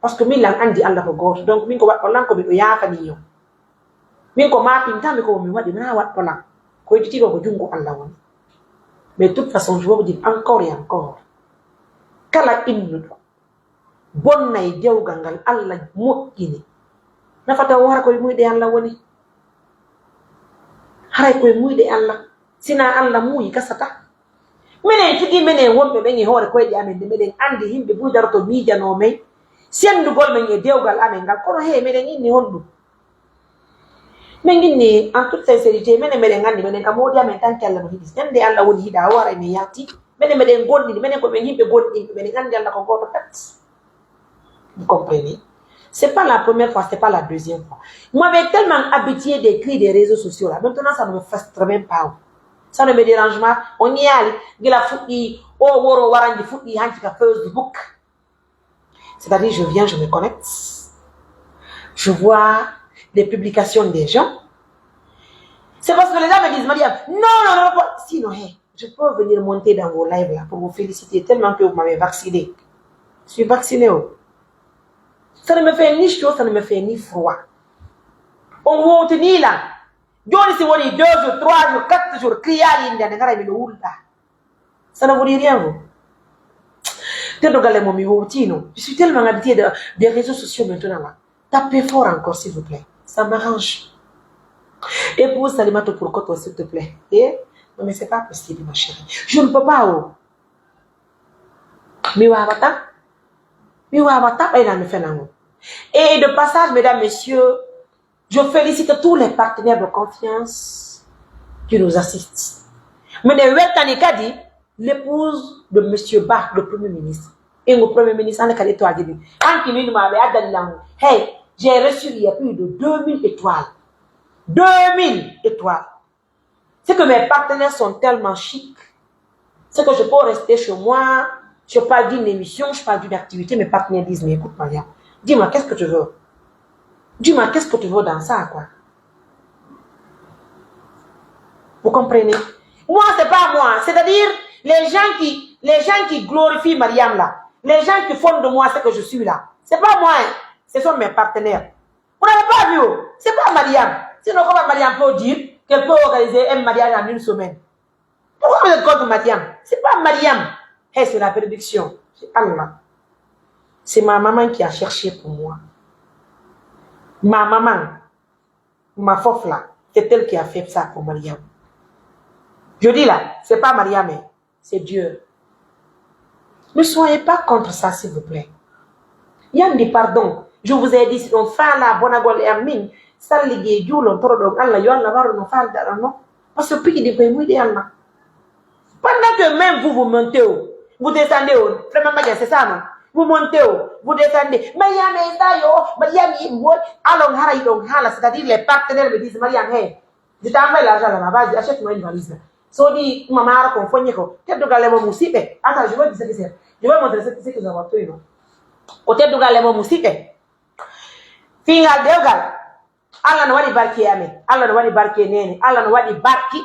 Parce que Milan andi Allah ko goto. Donc, min ko wat olan ko bi ya fani yo. Min ko ma pinta mi ko mi wadi na wat olan. Ko yiti ko jungo Allah woni. Mais de toute façon, je vais vous dire encore et encore. Kala innu bon nay dew gangal Allah mokkini. Nafata wara ko muyde Allah woni. Haray ko muyde Allah. Sina Allah muyi kasata. Menen tigi menen wonbe be ngi hore koyde amen de meden andi himbe buydarato miijano men. Sendugol men e dewgal amen gal kono he meden inni hondu. Men ginni en toute sincérité menen andi menen kam wodi amen tan kala no hidis. Nande Allah woni hida wara ne yati. Menen gondi menen ko men himbe gondi menen andi Allah ko goto tat. Vous comprenez? C'est pas la première fois, c'est pas la deuxième fois. Moi, avec tellement habitué des cris des réseaux sociaux là, maintenant ça ne me frustre même pas. Ça ne me dérange pas. On y a la fouki, oh woro warandi fouki hantika Facebook. C'est-à-dire, je viens, je me connecte, je vois les publications des gens. C'est parce que les gens me disent, Maria, non, sinon, hey, je peux venir monter dans vos lives là pour vous féliciter tellement que vous m'avez vacciné. Je suis vacciné. Ça ne me fait ni chaud, ça ne me fait ni froid. On vous tenir là. Joni si woni 2 jours, 3 jours, 4 jours, crier inda ngara mi wulda. Ça ne vous dit rien vous. Je suis tellement habitué des réseaux sociaux maintenant là. Tapez fort encore s'il vous plaît. Ça m'arrange. Et pour Salimato pour Koto s'il te plaît. Et non mais c'est pas possible ma chérie. Je ne peux pas oh. Et de passage, mesdames, messieurs, je félicite tous les partenaires de confiance qui nous assistent. Mais dit l'épouse de M. Ba, le Premier ministre. Et le Premier ministre, hey, j'ai reçu il y a plus de 2000 étoiles. 2000 étoiles. C'est que mes partenaires sont tellement chics. C'est que je peux rester chez moi. Je parle d'une émission, je parle d'une activité. Mes partenaires disent, mais écoute, Maria, dis-moi, qu'est-ce que tu veux? Dis-moi, qu'est-ce que tu veux dans ça, quoi? Vous comprenez? Moi, c'est pas moi. C'est-à-dire, les gens qui glorifient Mariam là, les gens qui font de moi ce que je suis là, c'est pas moi, hein. Ce sont mes partenaires. Vous n'avez pas vu, c'est pas Mariam. Sinon, comment Mariam peut dire qu'elle peut organiser un mariage en une semaine? Pourquoi vous êtes contre Mariam? C'est pas Mariam. Hey, c'est la bénédiction. C'est Allah. C'est ma maman qui a cherché pour moi. Ma maman, ma fof là, c'est elle qui a fait ça pour Mariam. Je dis là, c'est pas Mariam, c'est Dieu. Ne soyez pas contre ça, s'il vous plaît. Yann dit pardon. Je vous ai dit, si on fait la bonne agole et amin, ça ligue, Dieu l'on trop donc Allah, y'en a marre, on fait le non. Parce que puis il devrait mouiller Allah. Pendant que même vous montez, vous descendez, vraiment, c'est ça, non? Vous montez, vous descendez. Mariam est là, Mariam est là. Alors, c'est-à-dire les partenaires me disent, Mariam, hey, je t'envoie l'argent là, vas-y, achète-moi une valise. So dit, maman a confondu, qu'est-ce que tu as moussip? Attends, je vais dire ce que c'est. Je vais montrer ce que vous avez fait. Côté de galère moussip. Fingal de gal. Allah no wadi barki amen Allah no wadi barki nene Allah no wadi barki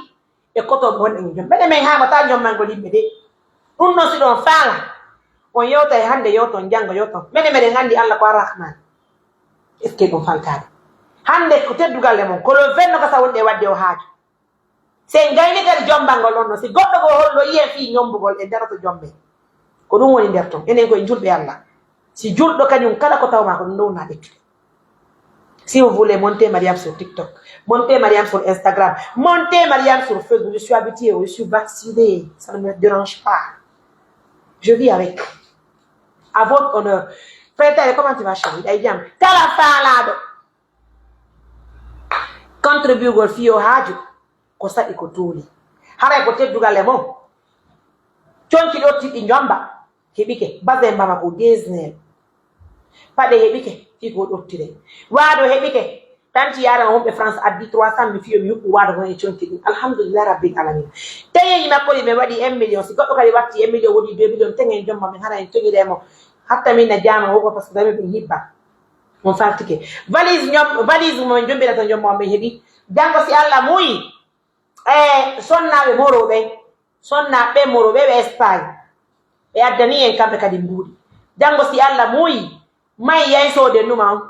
e koto bon en jom bede men ha mata jom man golimbe de dum no si don fala on yota e hande yoto jango yoto mede ngandi Allah ko arrahman est ce que don faltade hande ko teddugal e mon ko lo venno ka sa wonde wadde o haaju se ngayni kadi jombangol on no si goddo go hollo yiye fi nyombugol e darato jombe ko dum woni der ton enen koye julɓe Allah si julɗo kañum kala ko tawma ko ɗum ɗowna ɗekkude si vous voulez monter Mariam sur TikTok monter Mariam sur Instagram monter Mariam sur Facebook je suis habituée je suis vaccinée ça ne me dérange pas je vis avec à votre honneur frère comment tu vas chérie day jam kala faalaɗo contribugol fiyo haaju ko saɗi ko tuuli haray ko teddugal e mon conki ɗo tiɗɗi jomba heɓike basin mbama ko desnel paɗe heɓike fi ko ɗoftire waado heɓike tanti yarama wonɓe France addi 300 mi fiyo mi yuɓɓu waado kon e conki ɗin alhamdulillah rabbil alamin tayeji makkoli min waɗi 1 million si goɗɗo kadi watti 1 million woni 2 million tegen jomma min hara en toñiremo hatta min na jama woko par ce que dami ɓe hibba on fartike valise mo jombirata jomma min heeɓi jango si Allah muuyi sonnaɓe moroɓe sonnaɓe moroɓe ɓe Espagne ɓe addani en kamɓe kadi mbuuɗi jango si Allah muuyi may yay soode numa on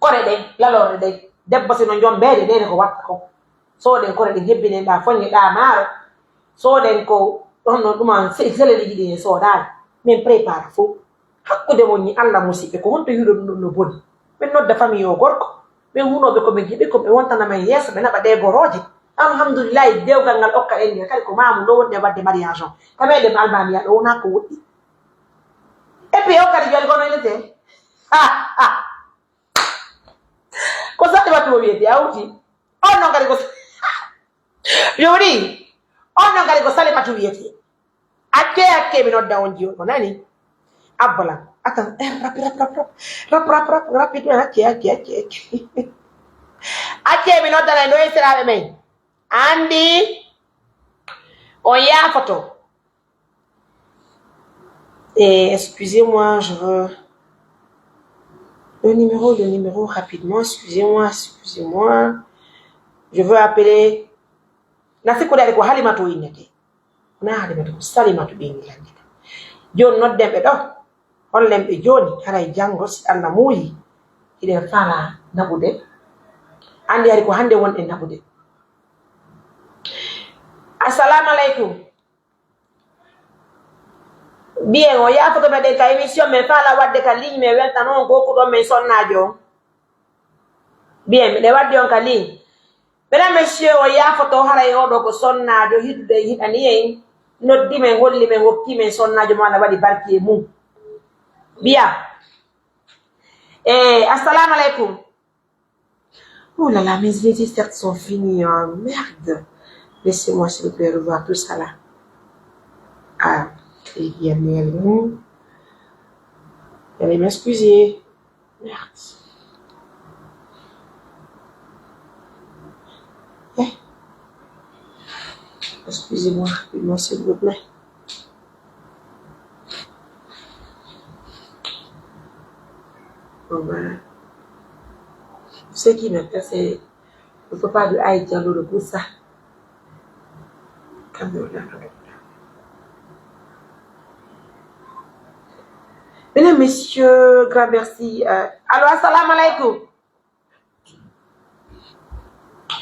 kore ɗen lalorde ɗen debbo sino jombeede nene ko watta ko sooden kore ɗen hebbinen ɗa foññeɗa maaro sooden ko ɗon no ɗuma seleɗi jiɗi en soodaani min prépare fof hakkude mon ñi Allah musidɓe ko honto yiɗo ɗum ɗum no boni min nodda famille o gorko min hunoɓe komin heɓi ko ɓe wontanamen yeeso ɓe naɓa ɗe boroje alhamdulillahi dewgal ngal okka en kadi ko mamu ɗo wonde wadde mariage on kameɗen albania ɗo wona ko woɗɗi et puis o kadi joni kono ilete ko saɗi wattumo wiyete awti on noon kadi ko joni on noon kadi ko sali matu wiyete akke mi nodda on jiyo ko nani abbalam atan rap rapide acce mi noddana ɗo e seraɓe men andi on yafoto et excusez-moi je veux le numéro rapidement excusez-moi je veux appeler nasikkude ko halimatu innete na halimatu ko salimatu ɓengilande joni noddenɓe ɗo hollenɓe joni haray janggo si Allah muuyi hiɗen fala naɓude andi hari ko hande wonɗe naɓude assalamu aleykum bien o yafoto meɗen ka émission men fala wadde ka ligne men weltan on gokuɗon men sonnajo bien miɗe wadde on ka ligne mesdames messieurs o yafoto haray oɗo ko sonnajo hiɗude hiɗani en noddi men holli men hokki men sonnajo mo Allah waɗi barki e mum bien assalamu aleykum. Oh là là, mes idées certes sont finies. Hein. Merde. Laissez-moi s'il vous plaît revoir tout ça là. Ah, et bien, allez m'excuser. Merde. Excusez-moi rapidement s'il vous plaît. Bon ben. Ce qui m'intéresse, c'est le papa de Haïti, le pour ça. Mesdames, messieurs, grand merci. Allô, assalamu alaikum.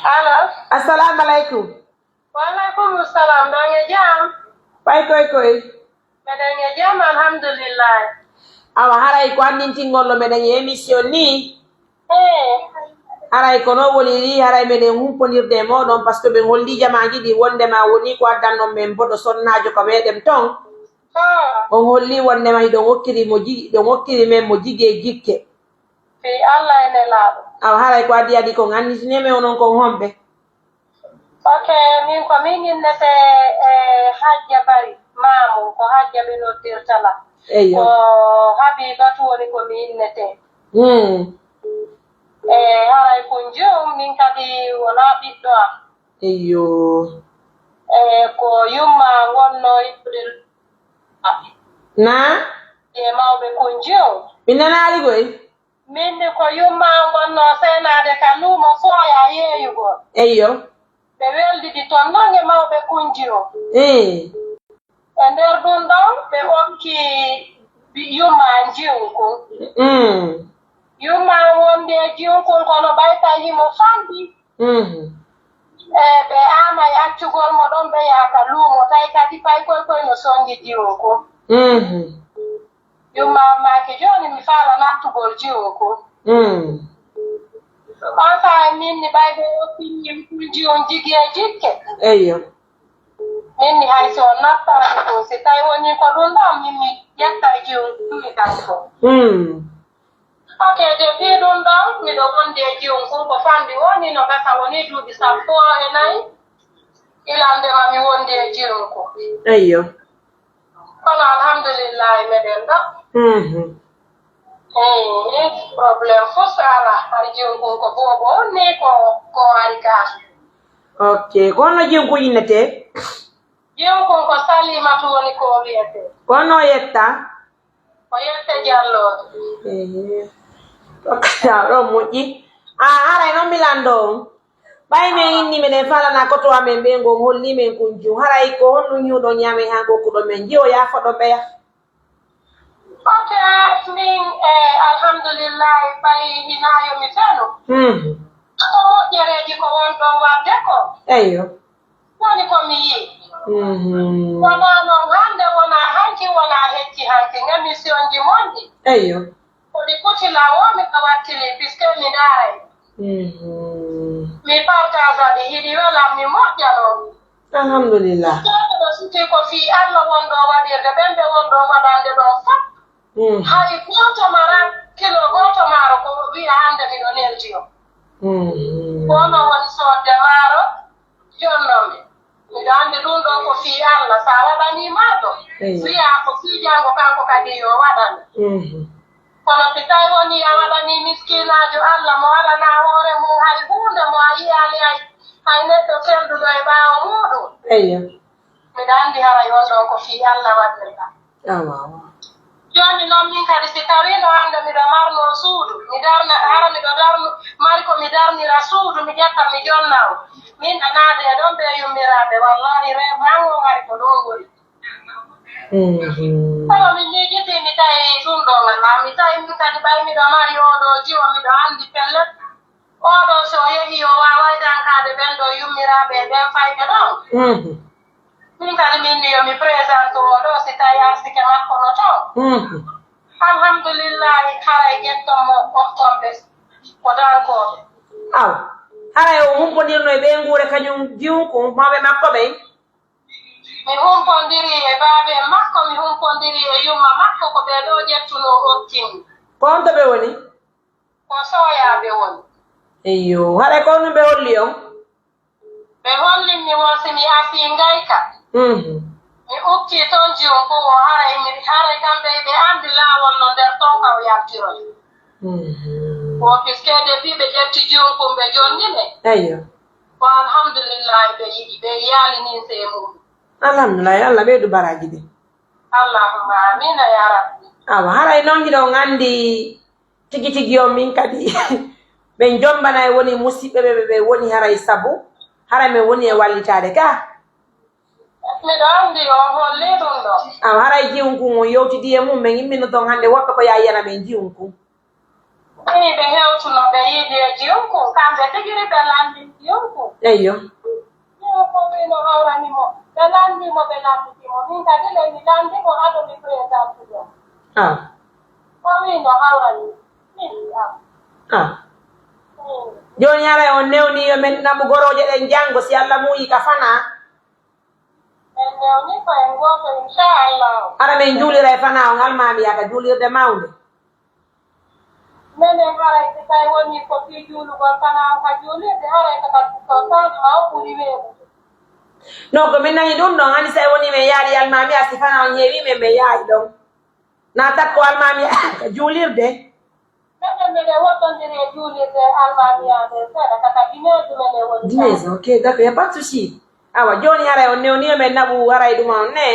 Allô. Assalamu alaikum. Wa alaikum salam. Dange jam. Pai koy. Medange jam alhamdulillah. Awa haray ko andinti ngollo medan émission ni. Haray kono woni ni haray meden humponirde moɗon par ce que ɓe holli jamaji ɗi wondema woni ko addannon men boɗo sonnajo ko meɗen ton on holli wondema hiɗon hokkiri men mo jigge jikke fi Allah ene laaɓo awa haray ko adi adi kon annitineme onon kon homɓe ok min ko min innete hajja bari mamu ko hajja minottirtala eyo ko habibatu woni ko mi innete haray ko jom min kadi wona ɓiɗɗo am eyo ko yumma wonno yiɓɓude na e mawɓe ko jom min nanaali koy min ko yumma wonno senade ka luumo fooya yeeyugol eyo ɓe weldidi toon noon e mawɓe kunji o e nder ɗum ɗon ɓe hokki yumma jiwnkun yumma wonde e jiwnkun kono ɓaytahimo famɗi ɓe ama e accugol mo ɗon ɓe yaaka luumo tawi kadi pay koy no sondi jiwnkun yumma maake joni mi faala nattugol jiwnkun on saa minni ɓayɓe oppiñim jiwon jigi e jikke eyo minni hay so nattani ɗum si tawi woni ko ɗum ɗon minmi ƴetta e jiwmi tan fo ok depuis ɗum ɗon miɗo wondi e jiwnkun ko famɗi woni no gasa woni duuɓi 14 ilandema mi wondi e jiwnkun eyo kono alhamdulillahi meɗen ɗo probléme fof so ala har jiwnkun ko boobo on ni ko ari ka ok kono jiwnkun innete jiwnkun ko salimatu woni ko wiyete kono yetta ko yette jalloto ɗo moƴƴi haray noon milando ɓay min inni minen falana koto amen ɓe ngon holli men kunjum haray ko honno ñuuɗo ñaame ha gokkuɗo men jiyo yafoɗo ɓeya ok min alhamdulillahi ɓay hinayo mi feno ko moƴƴereji ko wonɗon warde ko eyo woni komi yii wona noon hande wona hanki wona hecci hanki émission ji monɗi eyo koɗi kutila womi ka wattili puisque mi daaray mi partage ɗi hiɗi welam mi moƴƴa noon alhamdulillah ɗo suti ko fii allah wonɗo waɗirde ɓen ɓe wonɗo waɗande ɗon fop hay goto mara kilo goto maaro ko wiya hande miɗo neldi o wono woni sodde maaro jonnomi miɗo andi ɗum ɗon ko fii allah sa waɗanima ɗo wiya ko fii jango kanko kadi yo waɗan kono si tawi woni a waɗani miskinajo allah mo waɗana hoore mum hay hunde mo a yiyani hay neɗɗo felduɗo e ɓaawo muɗum eyo miɗo andi haray on ɗon ko fii allah waɗirɗa joni noon min kadi si tawino hande miɗo marno suudu mi darna hara miɗo darnu mari ko mi darnira suudu mi ƴetta mi jonnaw min a naade e ɗon ɓe yummiraɓe wallahi remango ngari ko ɗon woni kono min miijiti mi tawi ɗum ɗo ngala mi tawi min kadi ɓay miɗo mari oɗo jiwo miɗo andi pellet oɗo so yehi o waway dankade ɓen ɗo yummiraɓe e ɓen fayɓe ɗon min kadi minni yomi présente oɗo si tawi arsike makko no toon alhamdulillahi haray ƴettonmo ɓoftonɓe ko dankoɓe aw haray o humpodirno e ɓe nguure kañum jiwko mawɓe makko ɓen mi humpodiri e baabe makko mi humpodiri e yumma makko ko ɓe ɗo ƴettuno ottimi ko on to ɓe woni ko soyaɓe woni eyo haɗa ko no ɓe holli on ɓe hollinmi won si mi asi ngayka mi ukki toon jiwon ko o haray kamɓe ɓe andi laawol no nder ton ka o yaltiroy o puisque depuis ɓe ƴetti jiwon kum ɓe jonnime eyo ko alhamdulillahi ɓe yiɗi ɓe yaalinin se muɗum alhamdulillahi allah ɓeydu baraji ɗi allahumma amina ya rabbi awa haray noon hiɗon andi tigi tigi on min kadi ɓe jombana e woni musidɓe ɓe woni haray sabu haray min woni e wallitade ka miɗo andi o holli ɗum ɗo awa haray jiwnkun on yewtidi e mum min immino ton hannde woɓɓe ko ya yiyana men jiwnkun ɓe hewtuno ɓe yiidi e jiwnkun kamɓe tigiri ɓe landi jiwnkun eyo ko wino hawranimo ɓe landimo ɓe landitimo min kadi le mi landimo haɗo mi présente ɗon ko wino hawrani min joni haray on newni yo men namu goroje ɗen janggo si allah muuyi ka fana en newni ko en goto inchallah ara men juulira e fana on almami yaka juulirde mawde menen haray si tawi woni ko fi juulugol fana on ka juulirde haray ko tanti ma o ɓuuri weeɓude non ko min nani ɗum ɗon hani sa woni min yaaɗi almami a si fana on heewi men ɓe yaayi ɗon na tat ko almami ka juulirde menen mbiɗe woɗɗondiri e juulirde almamiyade seeɗa kaka dineji menen woni dineje ok d'accord y a pas de souci awa joni haray on newni yo men naɓu haray ɗum on ne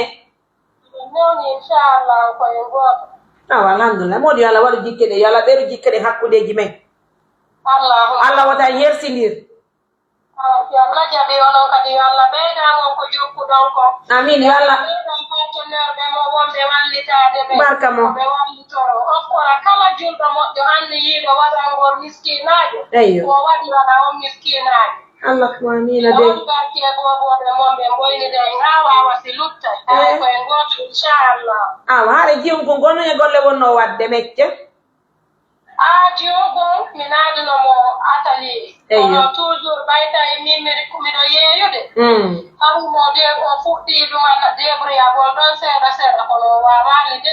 newni inchallah koye goto alhamdulillah modi Allah waɗu jikke ɗe yo Allah ɓeeɗo jikke ɗe hakkudeji men Allah wata yersindir Allah jaɓi onon kadi yo Allah ɓeydangon ko jokkuɗon ko amin yo Allah partenaire ɓe mo wonɓe wallitade ɓe barka mo ɓe wallitoro okkora kala julɗo moƴƴo hande yiiɗo waɗangol miskinajo eyyo o waɗi waɗa on miskinajo Allah ko amina de on garti e gogoɓe mon ɓe boynide en ha wawa si lutta hay koye goto inchallah awa haɗa jiwon ko gonno e golle wonno wadde mecce jogum mi naadinomo atali kono toujours ɓayta e min miɗo yeeyude harumo de o fuɗɗi ɗuma débrouillabol ɗon seeɗa seeɗa kono o wawani de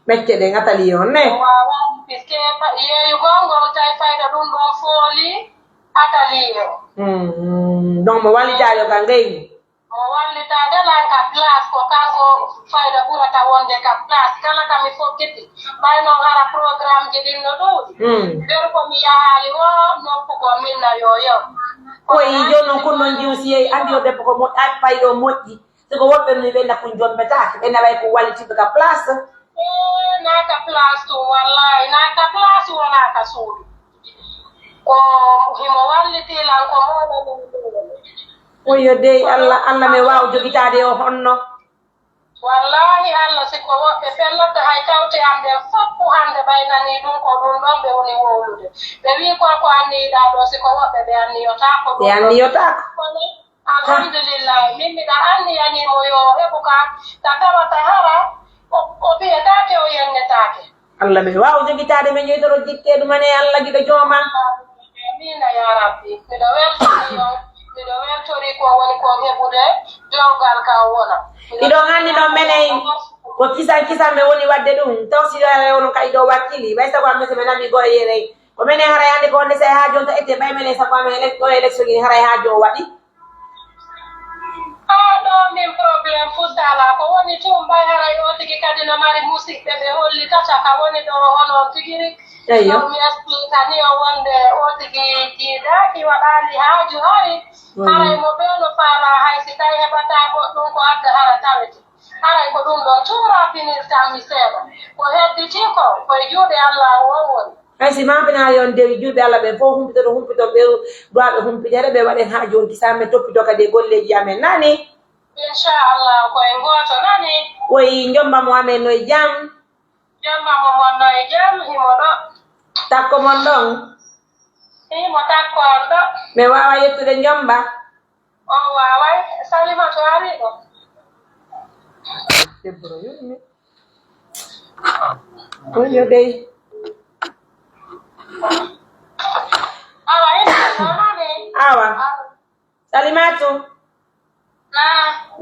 mecce ɗen atali on ne o wawani puisque yeeyugol ngol tawi fayda ɗum ɗon fooli atali o donc mo wallitaɗo ka ngayni mo wallitade lan ka place ko kanko fayda ɓurata wonde ka place kala kami fokkiti ɓayno gara programme ji ɗin no ɗuuɗi nder komi yahali o noppugo minna yo yew koyi joni noon kon noon jiw si yeyi andi o debbo ko moƴƴi fayɗo moƴƴi siko woɓɓe ni ɓe nakko jombetake ɓe naway ko wallitiɓe ka place naka place tum wallahi naka place wonaka suudu ko himo wallitilan ko moɗo min oyo dey Allah mi waw jogitade o honno wallahi Allah siko woɓɓe felloto hay tawte am ɓe foppu hande ɓaynani ɗum ko ɗum ɗon ɓe woni wowlude ɓe wi ko anniɗa ɗo siko woɓɓe ɓe anniyotako ɓe anniyotako alhamdulillahi min miɗa anniyanimo yo heɓu ka ta tawata hara o biyetake o yennetake Allah mi waw jogitade mi joytoro jikke ɗumane Allah giɗo jooman amina ya rabbi miɗo weltani on miɗo weltori ko woni ko heɓude jowgal ka wona iɗon anndi ɗon menen ko kisan ɓe woni wadde ɗum taw si ono kay ɗo wakkili ɓay sago amen so ɓe nami goye yerey ko menen haray hannde ko wonde sa ha jon to ette ɓay menen sago amen ɗo élection ini haray ha jo waɗi ɗo min probléme fuddala ko woni tum ɓay haray o tigi kadi no mari musidɓe ɓe hollitata ka woni ɗo onon tigiri eyyo mi explique ni o wonde o tigi jiiɗaki waɗali haaju hari haray mo ɓeeno faala hay si tawi heɓata goɗɗum ko adda hara tawete haray ko ɗum ɗon tumra finirtami seeɗa ko hedditi ko koye juuɗe Allah o woni hay si mapina yon dewi juuɓe Allah ɓe fof humpitoɗo humpito ɓe duwaɓe humpitede ɓe waɗen ha joni kisamen toppito kadi golleji amen nani inchallah koye goto nani woyi jombamo amen noye jam jombamo mon noye jam himo ɗo takko mon ɗon himo takko an ɗo mi wawa yettude jomba o waway Salimatu ari ɗo debboro yurmi oyo dey awa nani awa Salimatu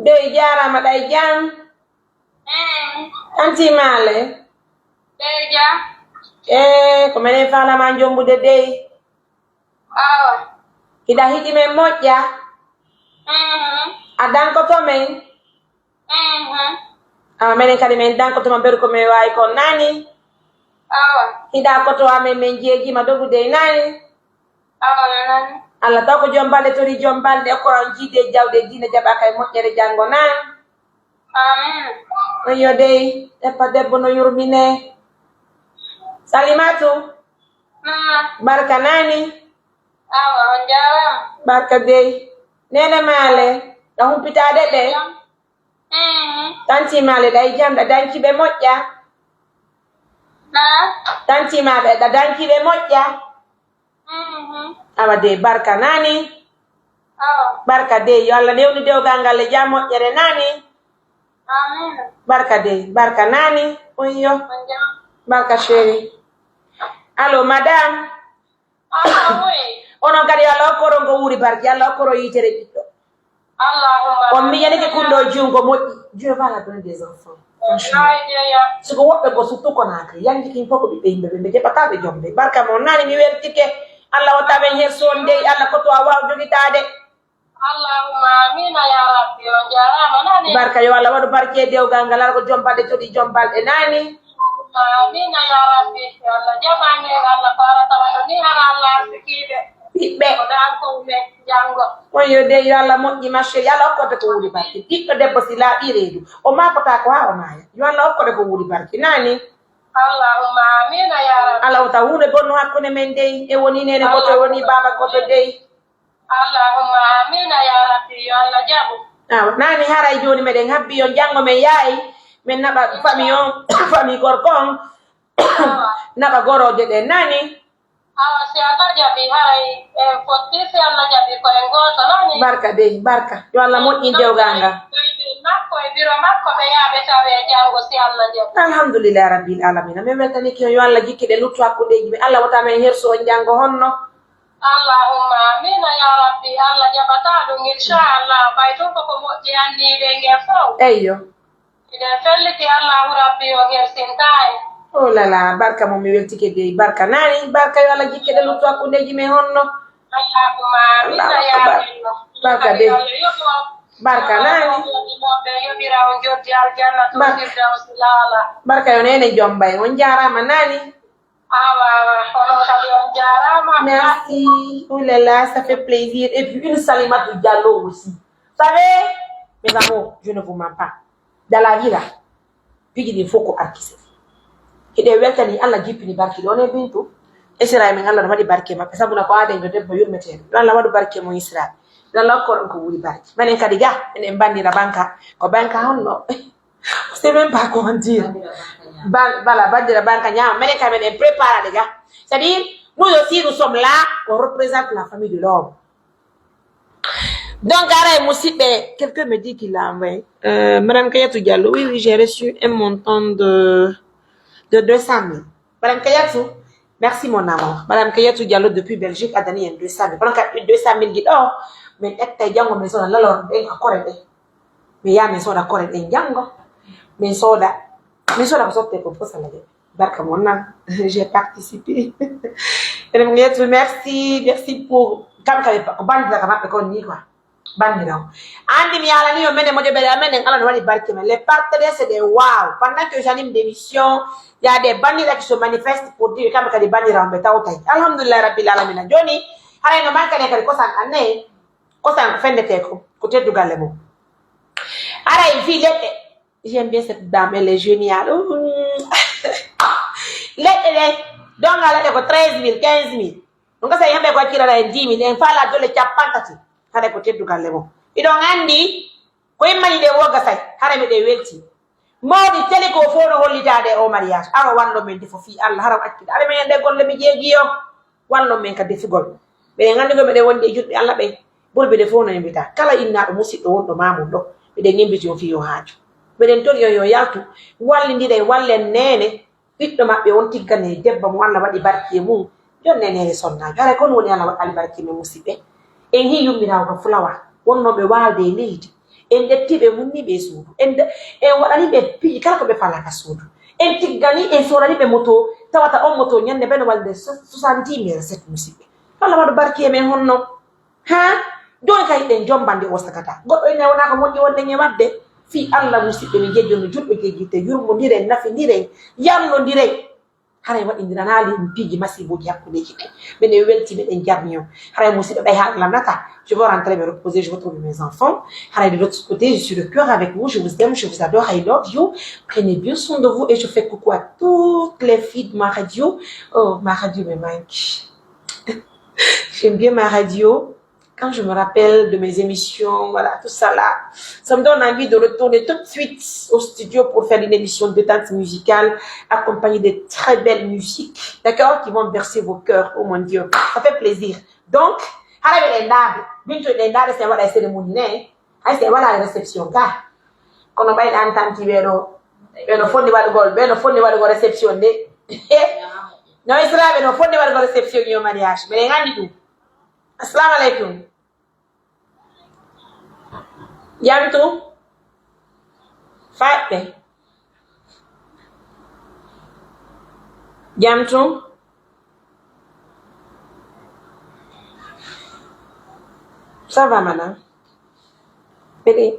dey jarama ɗay jam antimale dey jam ko menen falama jombude dey awa hiɗa hiɗi men moƴƴa a dankoto men awa menen kadi min dankotoma mbeɗa komin wawi ko nani hiɗa koto amen min jeejima dogude nani nani Allah taw ko joom balɗe tori joom balɗe okkoron jiide jawɗe diina jaɓa kay moƴƴere janggo nan amin oyo dey ɗeppa debbo no yurmine Salimatu barka nani awa on jarama barka dey nene maale ɗa humpitade ɓe tantimaale ɗay jam ɗa dankiɓe moƴƴa tantimaɓe ɗa dankiɓe moƴƴa awa dey barka nani barka dey yo Allah newnu dewgal ngal e jam moƴƴere nani barka dey barka nani oyo barka chéri allo madame onon kadi Allah hokkoro ngo wuuri barki Allah hokkoro yitere ɓiɗɗo on miñanike kunɗo jungo moƴƴi Dieu va la donner des enfants siko woɓɓe go surtout konakri yangikin fof ko ɓiɓɓe yimɓe ɓe jeɓataɓe jomde barka mon nani mi weltike Allah wattaɓen her sonde Allah koto a waw jogitade Allahumma amina ya rabbi on jarama nani barka yo Allah waɗu barke dewgal ngal ala ko jombalɗe toɗi jombalɗe nani amina ya rabbi Allah jaɓani Allah ko arata waɗo ni hara Allah sikiɓe ɓiɓɓe ko dankoɓe janggo oyo de yo Allah moƴƴi marché yo Allah hokkode ko wuuri barke ɓiɗɗo debbo si laaɓi reedu o makota ko ha o maaya yo Allah hokkode ko wuuri barke nani Allahumma amina ya rabbi. Allah wata hunde bonno hakkunde men dey e woni nene goto e woni baba goto dey. Allahumma amina ya rabbi yo Allah jabu. Nani haray joni meɗen habbi yo jango men yaayi min naɓa famille on famille gorkon naɓa goroje ɗen nani si Allah jabi haray fotti si Allah jabi ko en goto nani barka dey barka yo Allah moƴƴi dewganga makko e biro makko ɓe yaaɓe tawe jango si Allah jabi alhamdulillah rabbil alamina min weltaniki yo Allah jikkiɗe luttu hakkudeji men Allah wata men herso on jango honno Allahumma amina ya rabbi Allah jabata ɗum inchallah ɓay tun koko moƴƴi anniɗe ngel fof eyyo miɗen felliti Allahu rabbi o hersintaye oh lala barka mo mi weltike dey barka nani barka yo Allah jikkiɗe luttu hakkudeji men honno Allahumma amina ya rabbi barka dey barka nani yoɓira on joddi aljanna firdaus laala barka yo nene jombay on jarama nani merci. Oh là là, ça fait plaisir. Et puis une Salimata Diallo aussi. Vous savez, mes amours, je ne vous mens pas. Dans la vie là, puis il faut qu'on arquisse. Et des weltani Allah jipini barki on est bintu. Et c'est là mais Allah m'a dit barki ma pesa buna ko ade do debbo yurmete. Allah m'a dit barki mo Israël. Allah ko ko wuri barki. Manen kadiga en bandira banka ko banka honno. C'est même pas comment dire. Voilà, bandira banka nya manen ka men prépare les gars. C'est-à-dire, nous aussi, nous sommes là, on représente la famille de l'homme. Donc, quelqu'un me dit qu'il a envoyé. Madame Kayatou Diallo, oui, j'ai reçu un montant de 200 000. Madame Kayatou, merci mon amour. Madame Kayatou Diallo, depuis Belgique, a donné 200 000. Pendant qu'il y a 200 000, dit, oh, mais elle a maison, là, là, mais il y a une maison d'accord, elle a mais soda, vous sortez pour ça, j'ai participé. Merci pour quand les partenaires c'est des wow. Pendant que j'anime des missions, il y a des bandits qui se manifestent pour dire quand des bandits alhamdulillah rabbil alamin Johnny ala no manka ne kare kosan anne kosan fende teko côté du galemo ara il fille j'aime bien cette dame elle est géniale. Donc, elle a 13 000, 15 000. Donc, ça y est, quoi qu'il a 10 000. Il faut la donner chapantati. Elle a côté du galemo. Et donc, Andy, quand il m'a dit de work, elle a mis des welti. Moi, dit télé qu'on faut le holiday au mariage. Alors, one homme de fofi, Allah, haram akid. Elle m'a dit de gol le bidje guio. One homme ka defi gol. Mais ngandi go me de wonde jutbe Allah be. Bol be de fo na mbita. Kala inna do musiddo wondo mamu do. Be de ngimbi jo fi yo haaju. Be den tori yo yaltu. Walli ndire wallen nene. Ɓiɗɗo maɓɓe on tiggane debbo mo Allah waɗi barke mum jonne nene sonnajo hara kon woni Allah waɗali barke men musidɓe en hi yummirawo fulawa wonnoɓe walde e leydi en dettiɓe munniɓe suudu en waɗaniɓe piiji kala ko ɓe falaka suudu en tiggani en soraniɓe moto tawata on moto ñande ɓeno walde 70,000 musidɓe Allah waɗu barke men honno ha joni kay ɗen jombande o sagata goɗɗo ene wonaka moƴƴi wonde e mabɓe fi Allah musidɓe mi jejjono julɓe jejjite yurmodiren nafodiren yamnodiren haray waɗindiranali piiji masiboji hakkudeji ɗen ɓene welti ɓeɗen jarni on haray musidɓe ɓay ha lamnata je veux rentrer me reposer je veux trouver mes enfants haray de l'autre côté je suis de cœur avec vous je vous aime je vous adore I love you prenez bien soin de vous et je fais coucou à toutes les filles de ma radio. Oh ma radio me manque. J'aime bien ma radio. Quand je me rappelle de mes émissions, voilà, tout ça là, ça me donne envie de retourner tout de suite au studio pour faire une émission de détente musicale, accompagnée de très belles musiques, d'accord, qui vont bercer vos cœurs, oh mon Dieu, ça fait plaisir. Donc, c'est voilà la cérémonie, c'est voilà la réception, car quand on va y entendre, ben fond de réception, non, il sera ben fond de réception au mariage, mais les gens disent assalamu alaikum. Yantu Fate Yantu ça va madame mais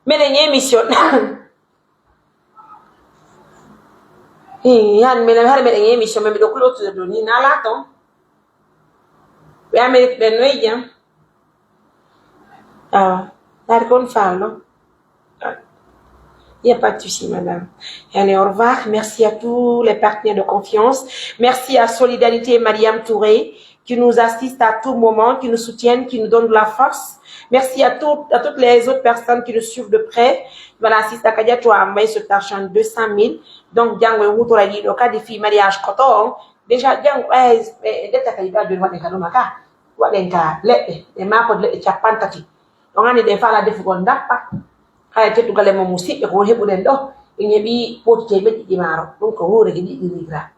les émissions han mais har mais émission mais do close de doni na la ton we amerique ben way jam ah dar kon fallo Il n'y a pas de souci, madame. Allez, au revoir. Merci à tous les partenaires de confiance. Merci à Solidarité Mariam Touré, qui nous assiste à tout moment, qui nous soutiennent, qui nous donne de la force. Merci à toutes les autres personnes qui nous suivent de près. Voilà, Sista Kadia, tu as envoyé cet argent 200 000. Donc, Django Wutora dit, au cas des filles mariage coton, déjà, Django, d'être à Kaïba de Wadeka Nomaka, Wadenka, les marques de Chapantati. On a des femmes à des fougonda, haya te tugale mo musibe ko hebu den do nyebi potte be di maro donc ko hore gidi ira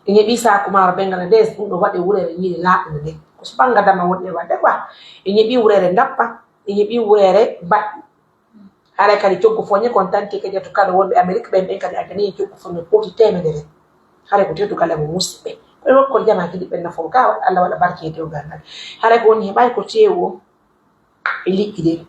nyebi sa ko maro Bangladesh do wade wurere ni la de ko spanga dama wode wade kwa nyebi wurere ndappa nyebi wurere bat ara kali toggo fonye kontante ke jeto kala wonbe America be ben kadi agani toggo fonye potti temedere hare ko te tugale mo musibe ko ko jama gidi ben na fonka Allah wala barke te o ganal hare ko ni bay ko tewo liquide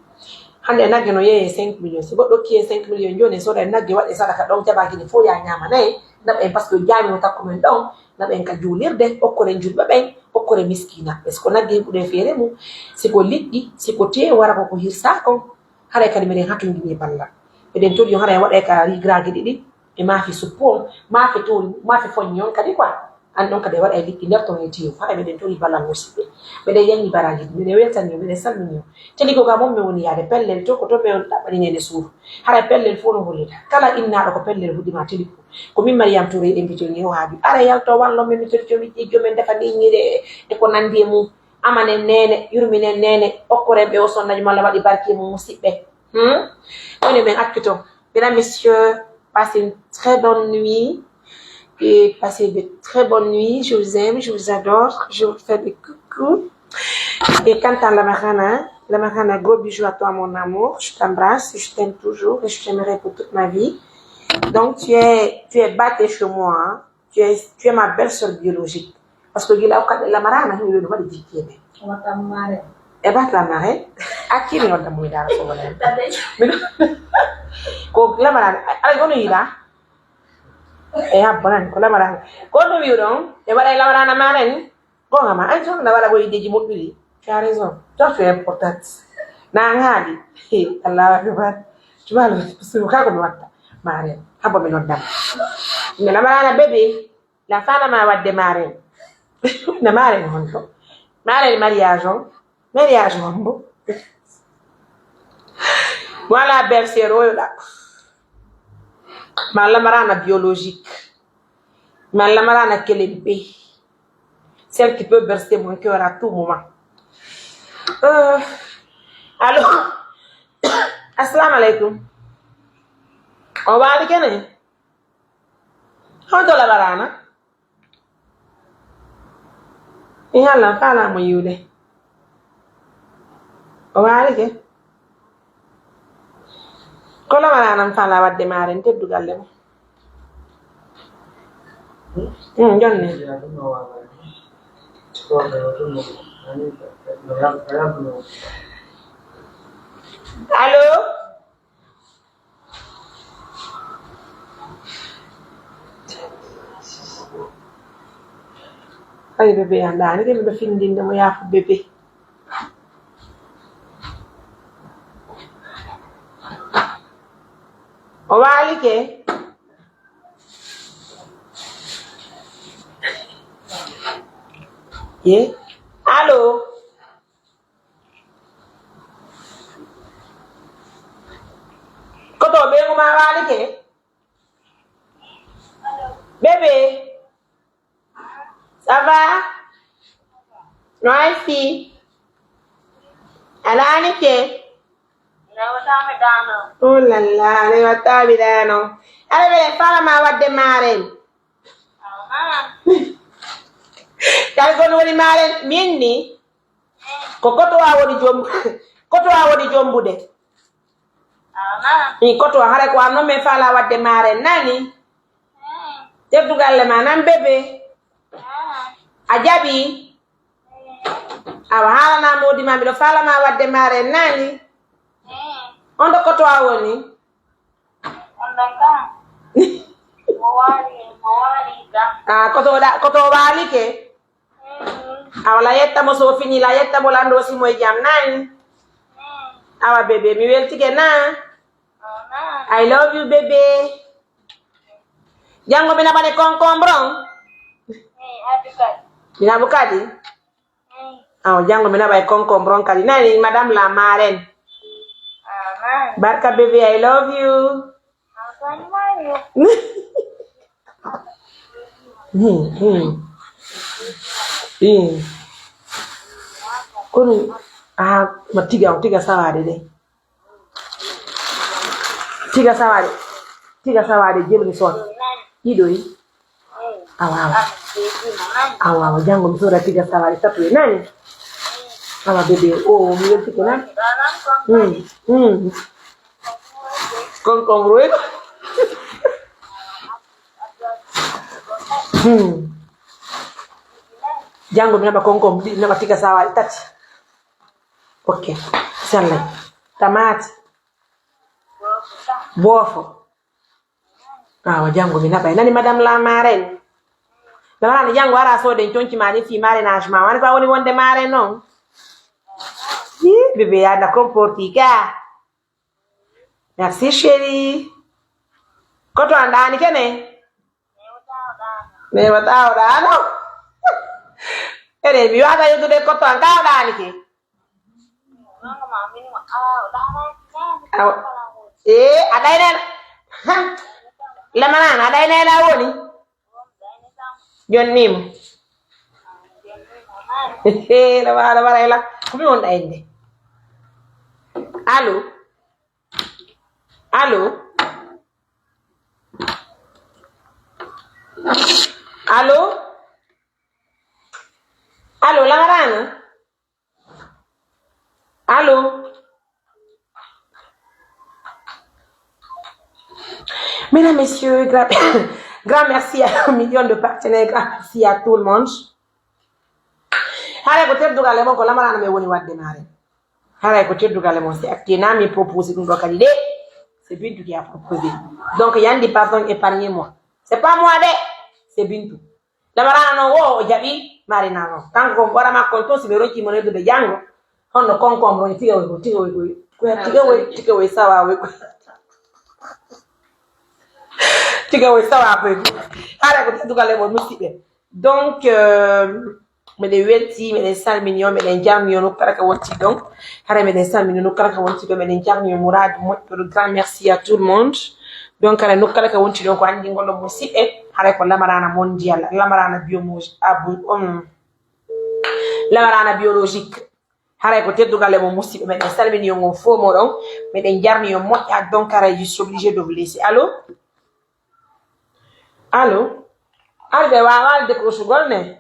hande nagge no yeye 5 millions si goddo kiye 5 millions joni so da nagge wade sadaka don jaba gidi fo ya nyama nay nabe parce que jaami no takko men don nabe ka julirde okkore julbe ben okkore miskina est ce que nagge bude fere mu si ko liddi si ko te wara ko hirsa ko hare kadi meden hatungi ni balla eden todi hare wade ka rigra gidi di e ma fi support ma fi to ma fi fonyon kadi quoi an donc de wada liddi lerto ngeti fa meden todi balla musibe meden yanni baraji meden weltani meden salmini teli ko ga mom me woni yaade pellel to ko to me on tabani ngene suur hare pellel fo no holita kala inna ko pellel hudima teli ko min Mariam Touré de mbito ni o haabi ara yalto wallo mi to jomi jomen defa ni ngire e ko nandi mu amane nene yurmine nene okkorebe o sonnaji malla wadi barki mu musibbe on est bien akito mesdames messieurs passez une très bonne nuit et passez de très bonnes nuits. Je vous aime, je vous adore, je vous fais des coucou. Et quant à la Marana, gros bisous à toi, mon amour. Je t'embrasse, je t'aime toujours et je t'aimerai pour toute ma vie. Donc, tu es battée chez moi, hein? Tu es ma belle-sœur biologique. Parce que la Marana, il ne doit pas dire qui est. On va t'amarrer. Elle va t'amarrer. À qui on va t'amarrer dans la soirée? La Marana, allez, on y va. Abbanan ko lamara ko no wiron e wala lamara na maren ko ngama an son na wala boy deji moduli tu as raison toi tu es important na ngadi Allah akbar tubalo su ka ko watta maren habo mi nodam ne lamara na bébé la fana ma wadde maren na maren honto maren mariage hombo voilà bercero là Malamarana biologique, Malamarana kelempe, celle qui peut bercer mon cœur à tout moment. Allô, assalamu alaikum. On va aller kene? On doit la barana. Et alors, parle à moi yude. On va aller kene? Kola marana fala wadde maren teddu galle mo jonne allo ay bébé andani ke be findinde mo yafu bébé o waali ke ye allo koto be nguma waali ke bébé ça va no fi alani ke oh là là, ne wata bidano. Allez, fala ma wadde maren. Kal gon woni maren minni. Ko koto wa woni jombude. Ni koto hare ko anno me fala wadde maren nani. Teddu galle ma nan bébé. Ajabi. Awa hala na modi ma bido fala ma wadde maren nani. On do koto awoni ondaka mawali ga koto wali ke awala yetta mo so fini la yetta mo lando si moy jam nani awa bébé mi welti ke na I love you, bébé. Jango mina bane concombre. Mina bukadi. Ah, jango mina bane concombre kadi. Nani madame la marraine. Barka bébé, I love you. Kono tiga sawade de. Tiga sawade jebni son. Idoi. Awa jango msora tiga sawade tatu nani? Awa bébé, oh mi yenti ko nan. Concombre. Jango mina ba concombre na tiga sawade tati. Ok, salad, tomate, bofo. Ah, jango mina bay nani madame la marraine. La marraine jango ara so de chonchi mani fi marrainage ma wani fa woni wonde marraine non. Bébé a da comporti ka. Merci chérie. Koto andani kene? Me wata ora no. Ere mi wata yodo de koto anga andani ke. Ada ini lemana ada ini lawo ni John Nim la ela kumi on da inde allo la marana allo. Mesdames, messieurs, grand merci à 1 million de partenaires, grand merci à tout le monde. Hara ko teddu gale mon ko lamarana me woni wadde mare. Hara ko teddu gale mon c'est actina mi propose dum do kadi de. C'est Bintou qui a proposé. Donc yandi pardon épargnez-moi. C'est pas moi de, c'est Bintou. Lamarana no wo jabi mare nano. Tant ko wara ma konto si bero ki monedo de jango. Hono concombre tiga we sawa we. Donc, mais les 8, mais les 5 millions, mais les 10 millions, donc, mais les 5 millions, mais les 10 millions, Mourad, grand merci à tout le monde. Donc, nous avons dit donc, la marana mondiale, la marana biologique. Hara ko teddu galle mo musibe men salmini yo fo mo don me den jarni yo moƴƴa donc je suis obligé de vous laisser. Allô albe wa décroche golne.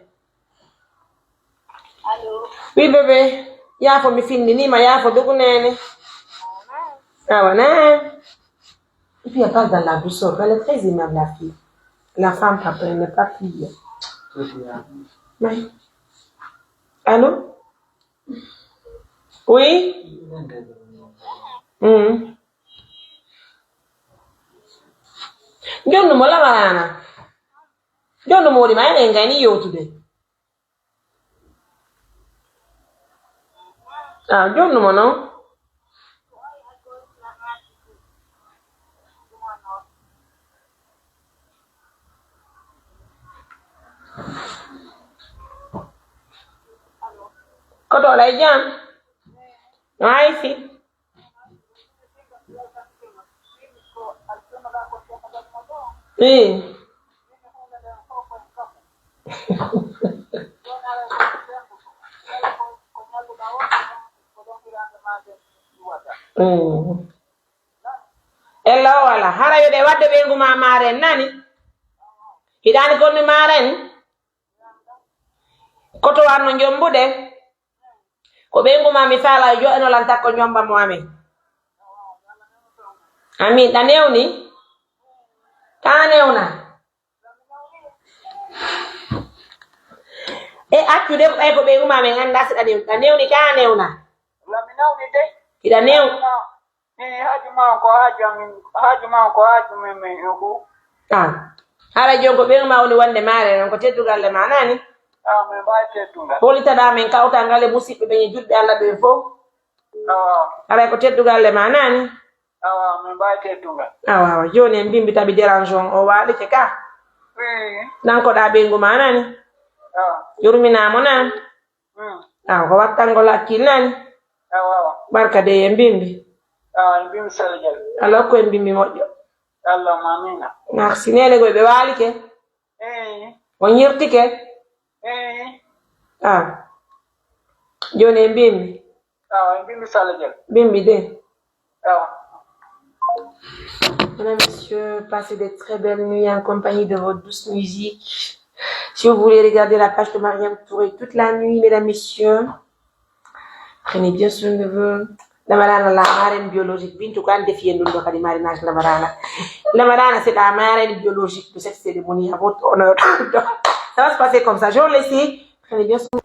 Allô oui bébé ya fo mi finni ni ma ya fo dogu nene wana et puis elle passe dans la douceur, elle est très aimable la fille, la femme papa elle n'est pas fille. Oui. Allô oui. Jonno mo lamarana. Jonno mo di ma ene ngani yotude. Ah, jonno mo no. Koto lay jam. Ai fi. Hello wala hara yo de wadde be nguma maren nani hidani konni maren koto warno njombude ko be nguma mi fala yo eno lan takko nyomba mo amin amin da newni ta newna e accu de ko be nguma men anda sida de da newni ka newna la mi nawni de ida new haji ma ko haji me ko hara jongo be nguma woni wande mare non ko teddugal le manani me bay teddugal bolita da men kawta ngale musibbe be julbe Allah be fo hara ko teddugal le manani awa min baate tunga awa joni mbimbi tabi dérangeon o waali te ka nan ko da bengu manani yurmina mo nan ko wattango lakkil nani barka de mbimbi mbimbi salajal alors ko mbimbi moƴƴo Allah mamina merci nene go be waali ke on yirti ke joni mbimbi mbimbi salajal mbimbi de Mesdames, Messieurs, passez des très belles nuits en compagnie de votre douce musique. Si vous voulez regarder la page de Mariam Touré toute la nuit, Mesdames, Messieurs, prenez bien soin de vous. La marana, la marraine biologique. Bintou quand défier nous de faire marinage la marana. La marana, c'est la marraine biologique de cette cérémonie à votre honneur. Ça va se passer comme ça. Je vous laisse. Prenez bien soin.